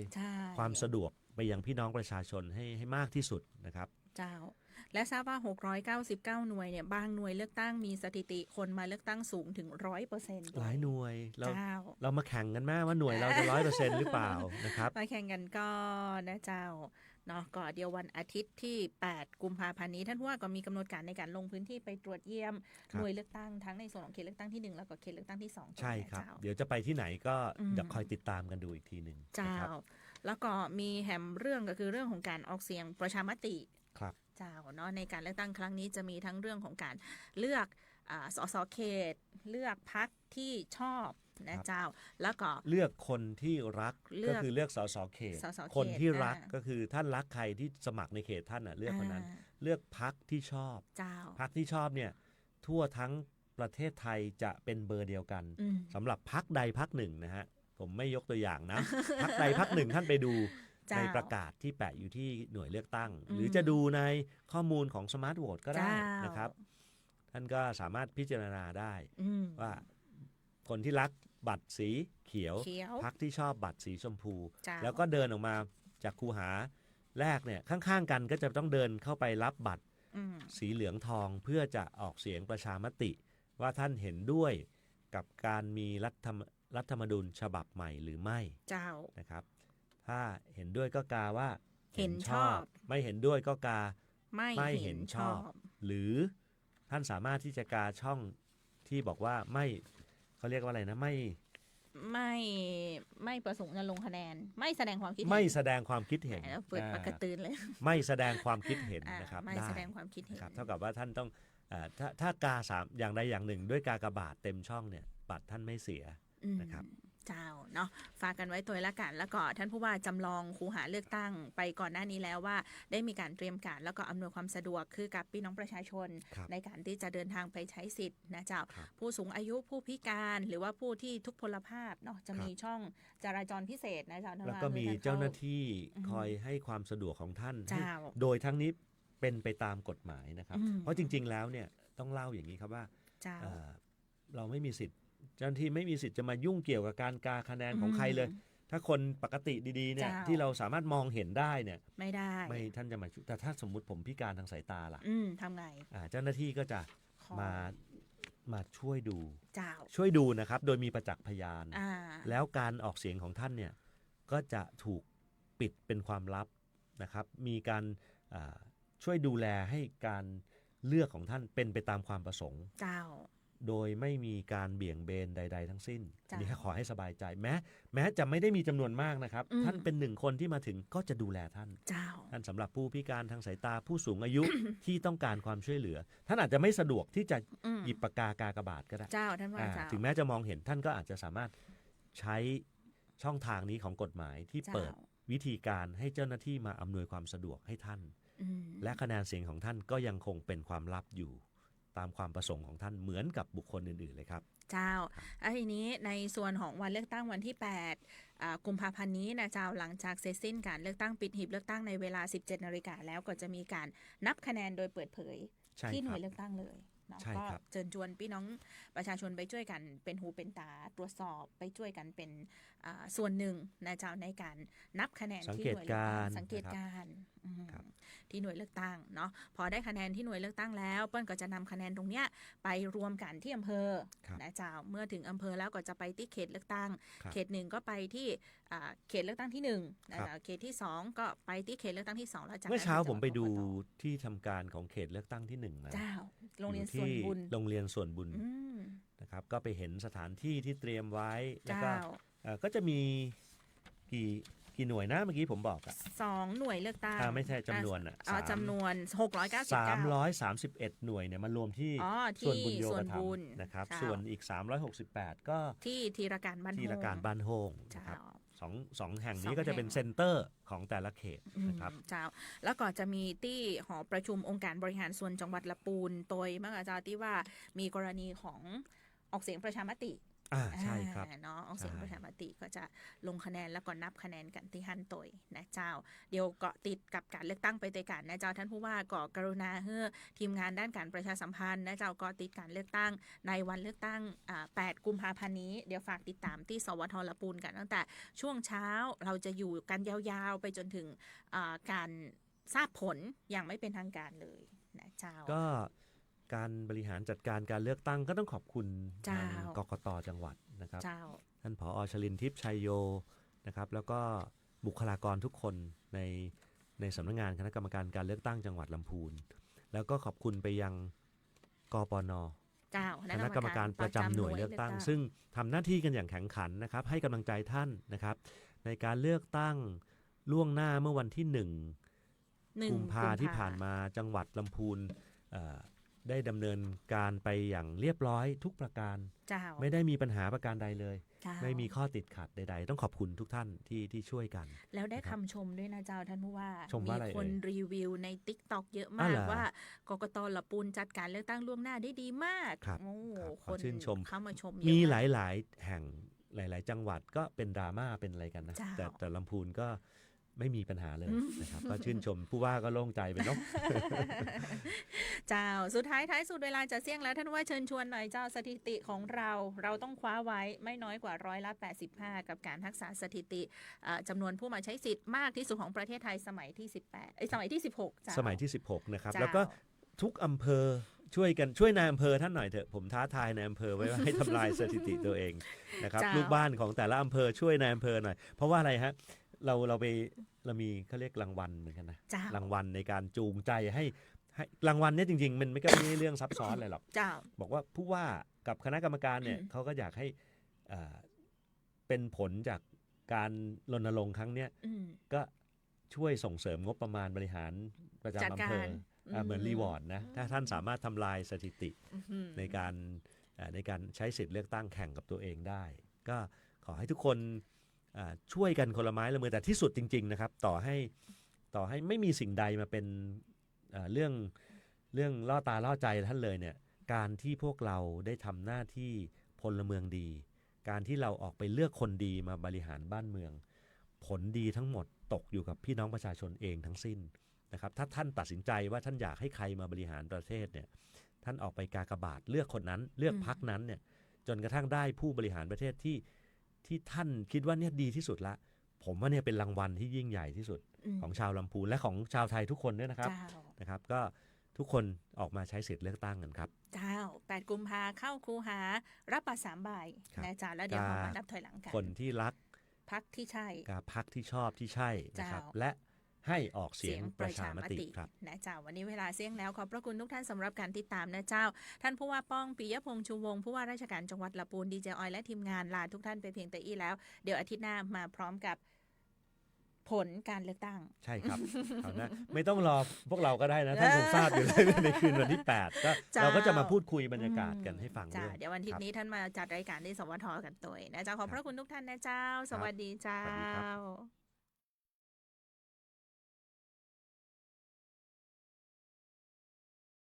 ความสะดวกไปยังพี่น้องประชาชนให้มากที่สุดนะครับ เจ้าและทราบว่า699หน่วยเนี่ยบางหน่วยเลือกตั้งมีสถิติคนมาเลือกตั้งสูงถึง 100% หลายหน่วยเรา เจ้า เรามาแข่งกันแม่ว่าหน่วยเราจะ 100% หรือเปล่านะครับ มาแข่งกันก็นะเจ้าเนาะก็เดี๋ยววันอาทิตย์ที่8กุมภาพันธ์นี้ท่านผู้ว่าก็มีกำหนดการในการลงพื้นที่ไปตรวจเยี่ยม ครับ หน่วยเลือกตั้งทั้งในส่วนของเขตเลือกตั้งที่1แล้วก็เขตเลือกตั้งที่2 ใช่ครับ เจ้า เดี๋ยวจะไปที่ไหนก็ อืม เดี๋ยวคอยติดตามกันดูอีกทีหนึ่ง เจ้า นะครับ แล้วก็มีแหมเรื่องก็คือเรื่องของการออกเสียงประชามติ ครับ เจ้าเนาะในการเลือกตั้งครั้งนี้จะมีทั้งเรื่องของการเลือกสสเขต เลือกพรรคที่ชอบนะเจ้า แล้วก็ เลือกคนที่รัก เลื ก็ อก คือเลือกสสเขต สสเขต คนที่รัก อ่า ก็คือท่านรักใครที่สมัครในเขตท่านเลือกคนนั้น เลือกพรรคที่ชอบ เจ้า พรรคที่ชอบเนี่ยทั่วทั้งประเทศไทยจะเป็นเบอร์เดียวกัน อืม สำหรับพรรคใดพรรคหนึ่งนะฮะผมไม่ยกตัวอย่างนะ พรรคใดพรรคหนึ่งท่านไปดู เจ้า ในประกาศที่แปะอยู่ที่หน่วยเลือกตั้ง อืม หรือจะดูในข้อมูลของสมาร์ทโหวตก็ได้ เจ้าน นะครับ ท่านก็สามารถพิจารณาได้ อืม ว่าคนที่รักบัตรสีเขียว เขียว พรรคที่ชอบบัตรสีชมพู เจ้า แล้วก็เดินออกมาจากคูหาแรกเนี่ยข้างๆกันก็จะต้องเดินเข้าไปรับบัตร อืม สีเหลืองทองเพื่อจะออกเสียงประชามติ ว่าท่านเห็นด้วยกับการมีรัฐธรรมนูญฉบับใหม่หรือไม่ เจ้า นะครับ ถ้าเห็นด้วยก็กาว่า เห็นชอบ ไม่เห็นด้วยก็กา ไม่ ไม่ เห็ เห็ น น ช ช อ อบ บ หรือท่านสามารถที่จะกาช่องที่บอกว่าไม่เขาเรียกว่าอะไรนะไม่ประสงค์จะลงคะแนน ไม่แสดงความคิดเห็น ไม่แสดงความคิดเห็น แหมแล้วเปิดปากกระตือนเลย ไม่แสดงความคิดเห็นนะครับ ไม่ ได้ แสดงความคิดเห็น นะครับเท่ากับว่าท่านต้องถ้ากาสามอย่างใดอย่างหนึ่งด้วยกากบาทเต็มช่องเนี่ยบัตรท่านไม่เสีย อืม นะครับ เจ้าเนาะฝากกันไว้ตัวละกันแล้วก็ท่านผู้ว่าจำลองคูหาเลือกตั้งไปก่อนหน้านี้แล้วว่าได้มีการเตรียมการแล้วก็อำนวยความสะดวกคือกับพี่น้องประชาชน ครับ ในการที่จะเดินทางไปใช้สิทธิ์นะเจ้า ครับ ผู้สูงอายุผู้พิการหรือว่าผู้ที่ทุกพลภาพเนาะจะมีช่องจราจรพิเศษนะเจ้าท่าน แล้ว ว่า ก็มี คือท่ เจ้าหน้าที่ อืม คอยให้ความสะดวกของท่าน เจ้า โดยทั้งนี้เป็นไปตามกฎหมายนะครับ อืม เพราะจริง ๆ แล้วเนี่ยต้องเล่าอย่างนี้ครับว่า เจ้า เราไม่มีสิทธิ์เจ้าหน้าที่ไม่มีสิทธิ์จะมายุ่งเกี่ยวกับการกาคะแนนของใครเลย ถ้าคนปกติดีๆเนี่ย เจ้า ที่เราสามารถมองเห็นได้เนี่ย ไม่ได้ ไม่ท่านจะมาช่วยแต่ถ้าสมมุติผมพิการทางสายตาล่ะ ทำไง เจ้าหน้าที่ก็จะ ขอ มาช่วยดู เจ้า ช่วยดูนะครับ โดยมีประจักษ์พยาน อ่า แล้วการออกเสียงของท่านเนี่ยก็จะถูกปิดเป็นความลับนะครับ มีการช่วยดูแลให้การเลือกของท่านเป็นไปตามความประสงค์ เจ้า โดยไม่มีการเบี่ยงเบนใด ๆ ทั้งสิ้น จ้ะ อันนี้ขอให้สบายใจแม้จะไม่ได้มีจำนวนมากนะครับ อืม ท่านเป็นหนึ่งคนที่มาถึงก็จะดูแลท่าน เจ้า ท่านสำหรับผู้พิการทางสายตาผู้สูงอายุ ที่ต้องการความช่วยเหลือ ท่านอาจจะไม่สะดวกที่จะ อืม หยิบปากกากากบาทก็ได้ เจ้าท่านว่าเจ้า ถึงแม้จะมองเห็นท่านก็อาจจะสามารถใช้ช่องทางนี้ของกฎหมายที่ เจ้า เปิดวิธีการให้เจ้าหน้าที่มาอำนวยความสะดวกให้ท่าน อืม และคะแนนเสียงของท่านก็ยังคงเป็นความลับอยู่ ตามความประสงค์ของท่านเหมือนกับบุคคลอื่นๆเลยครับ เจ้าแล้วทีนี้ในส่วนของวันเลือกตั้งวันที่8กุมภาพันธ์นี้นะเจ้าหลังจากเสร็จสิ้นการเลือกตั้งปิดหีบเลือกตั้งในเวลา 17 นาฬิกาแล้วก็จะมีการนับคะแนนโดยเปิดเผย ใช่ ที่ห ค น่ รั วย บ เลือกตั้งเลยเนาะ ใช่ ก็ ครับ เชิญชวนพี่น้องประชาชนไปช่วยกันเป็นหูเป็นตาตรวจสอบไปช่วยกันเป็นส่วนหนึ่งนะเจ้าในการนับคะแนน สัง ที่ เก ห ต น่วยเลือก กา ตั้ รง สังเกต นะครับ การณ์อืม ครับ ที่หน่วยเลือกตั้งเนาะพอได้คะแนนที่หน่วยเลือกตั้งแล้วเปิ้ลก็จะนำคะแนนตรงเนี้ยไปรวมกันที่อำเภอ ครับ นะเจ้าเมื่อถึงอำเภอแล้วก็จะไปที่เขตเลือกตั้ง ครับ เขตหนึ่งก็ไปที่เขตเลือกตั้งที่1นะ ครั เจ้า บ เขตที่2ก็ไปที่เขตเลือกตั้งที่2แล้วจาก เมื่อเช้า นั้นก็จะ ผมไปดู กกต ที่ทำการของเขตเลือกตั้งที่หนึ่งนะ เจ้าโรงเรียน อยู่ ส่วน ที่ บุญ โรงเรียนส่วนบุญ อืม นะครับก็ไปเห็นสถานที่ที่เตรียมไว้แล้ว เจ้า ก็ก็จะมีกี่หน่วยนะเมื่อกี้ผมบอกอะ 2หน่วยเลือกตั้ง ไม่ใช่จำนวนอะ จำนวน699 331 หน่วยเนี่ยมารวมที่ อ๋อ ส่วนบุญ ที่ โย ส่ว ก น ธรร บุ ม ญ นะครับ เจ้า ส่วนอีก 368 ก็ ที่ธีรการบ้าน ที่ละการ โฮง บ้านโฮงนะ เจ้า ครับสองแห่ง ส นี้ อง ก็จะเป็น แห่ง เซ็นเตอร์ของแต่ละเขตนะครับ เจ้าแล้วก็จะมีที่หอประชุมองค์การบริหารส่วนจังหวัดละปูนโดยเมื่ออาจารย์ที่ว่ามีกรณีของออกเสียงประชามติ ใช่ครับ เนาะออกเสียง ใช่ ประชามติก็จะลงคะแนนแล้วก็นับคะแนนกันที่ฮันโตยนะเจ้า เดี๋ยวเกาะติดกับการเลือกตั้งไปด้วยกันนะเจ้าท่านผู้ว่าก็กรุณาให้ทีมงานด้านการประชาสัมพันธ์นะเจ้าเกาะติดการเลือกตั้งในวันเลือกตั้ง8 กุมภาพันธ์นี้เดี๋ยวฝากติดตามที่สวทละปูนกันตั้งแต่ช่วงเช้าเราจะอยู่กันยาวๆไปจนถึงการ ทราบผลอย่างไม่เป็นทางการเลยนะเจ้า ก็การบริหารจัดการการเลือกตั้งก็ต้องขอบคุณ เจ้า ทางกกตจังหวัดนะครับ เจ้า ท่านผอ.ชลินทิพย์ชัยโยนะครับแล้วก็บุคลากรทุกคนในสำนักงานคณะกรรมการการเลือกตั้งจังหวัดลำพูนแล้วก็ขอบคุณไปยังกปน.เจ้า คณะกรรมการประจำหน่วยเลือกตั้งซึ่งทำหน้าที่กันอย่างแข็งขันนะครับให้กำลังใจท่านนะครับในการเลือกตั้งล่วงหน้าเมื่อวันที่1 กุมภาที่ผ่านมาจังหวัดลำพูนได้ดำเนินการไปอย่างเรียบร้อยทุกประการ เจ้า ไม่ได้มีปัญหาประการใดเลย เจ้า ไม่มีข้อติดขัดใดๆ ต้องขอบคุณทุกท่านที่ช่วยกัน แล้วได้คำชมด้วยนะเจ้าท่านผู้ว่า ชมว่าอะไร คน เอ่ย รีวิวใน TikTok เยอะ อ๋ มา อก เหรอ ว่ากกตละปูนจัดการเลือกตั้งล่วงหน้าได้ดีมาก ครับ โอ้ ครับข ค อน ชื่นชม เข้ามาชมเยอะ มีห มาก ลายๆแห่งหลายๆ จังหวัดก็เป็นดราม่าเป็นอะไรกันนะ เจ้า แต่ลำพูนก็ไม่มีปัญหาเลยนะครับก็ชื่นชมผู้ว่าก็โล่งใจไปเนาะ เจ้าสุดท้ายสุดเวลาจะเสี่ยงแล้วท่านว่าเชิญชวนหน่อยเจ้าสถิติของเราต้องคว้าไว้ไม่น้อยกว่า85%กับการรักษาสถิติจำนวนผู้มาใช้สิทธิ์มากที่สุดของประเทศไทยสมัยที่18สมัยที่16เจ้า สมัยที่ 16 นะครับ เจ้า แล้วก็ทุกอำเภอช่วยนายอำเภอท่านหน่อยเถอะผมท้าทายนายอำเภอไว้ว่าให้ทำลายสถิติตัวเองนะครับ เจ้า ลูกบ้านของแต่ละอำเภอช่วยนายอำเภอหน่อยเพราะว่าอะไรฮะเรามีเขาเรียกรางวัลเหมือนกันนะ เจ้าร างวัลในการจูงใจให้รางวัลเนี่ยจริงๆมันไม่ก็ไม่ใช่เรื่องซับซ้อนอะไรหรอก เจ้า บอกว่าผู้ว่ากับคณะกรรมการเนี่ยเขาก็อยากให้เป็นผลจากการรณรงค์ครั้งเนี้ย อืม ก็ช่วยส่งเสริมงบประมาณบริหารประ จัด จำอำ กา เภ ร อเหมือนรีวอร์ดนะถ้าท่านสามารถทำลายสถิติ อืม ในการใช้สิทธิ์เลือกตั้งแข่งกับตัวเองได้ ก็ขอให้ทุกคนช่วยกันคนละไม้ละมือแต่ที่สุดจริงๆนะครับต่อให้ไม่มีสิ่งใดมาเป็นเรื่องล่อตาล่อใจท่านเลยเนี่ยการที่พวกเราได้ทำหน้าที่พลเมืองดี การที่เราออกไปเลือกคนดีมาบริหารบ้านเมือง ผลดีทั้งหมดตกอยู่กับพี่น้องประชาชนเองทั้งสิ้นนะครับถ้าท่านตัดสินใจว่าท่านอยากให้ใครมาบริหารประเทศเนี่ยท่านออกไปกากบาทเลือกคนนั้นเลือกพรรคนั้นเนี่ยจนกระทั่งได้ผู้บริหารประเทศที่ท่านคิดว่าเนี่ยดีที่สุดละผมว่าเนี่ยเป็นรางวัลที่ยิ่งใหญ่ที่สุดของชาวลำพูนและของชาวไทยทุกคนด้วยนะครับ เจ้า นะครับก็ทุกคนออกมาใช้สิทธิ์เลือกตั้งกันครับ เจ้า8 กุมภาเข้าคูหารับบัตร3 ใบ ครับ นะเจ้าแล้วเดี๋ยวเรามานับถอยหลังกัน คนที่รัก พักที่ใช่ กับพรรคที่ชอบที่ใช่นะครับ เจ้า และให้ออกเสียงประชามติครับ นะเจ้าวันนี้เวลาเสี่ยงแล้วขอบพระคุณทุกท่านสำหรับการติดตามนะเจ้าท่านผู้ว่าป้องปิยพงษ์ชูวงศ์ผู้ว่าราชการจังหวัดลำพูนดีเจออยและทีมงานลาทุกท่านไปเพียงแต่อี้แล้วเดี๋ยวอาทิตย์หน้ามาพร้อมกับผลการเลือกตั้ง ใช่ครับ เอานะไม่ต้องรอพวกเราก็ได้นะ ท่านคงทราบอยู่แล้วในคืนวันที่ 8 ก็ เจ้า เราก็จะมาพูดคุยบรรยากาศกันให้ฟัง จ้า ด้วย เดี๋ยววันอาทิตย์นี้ท่านมาจัดรายการที่สวทกันตัวนะเจ้าขอบพระคุณทุกท่านนะเจ้า สวัสดีเจ้า สวัสดีครับ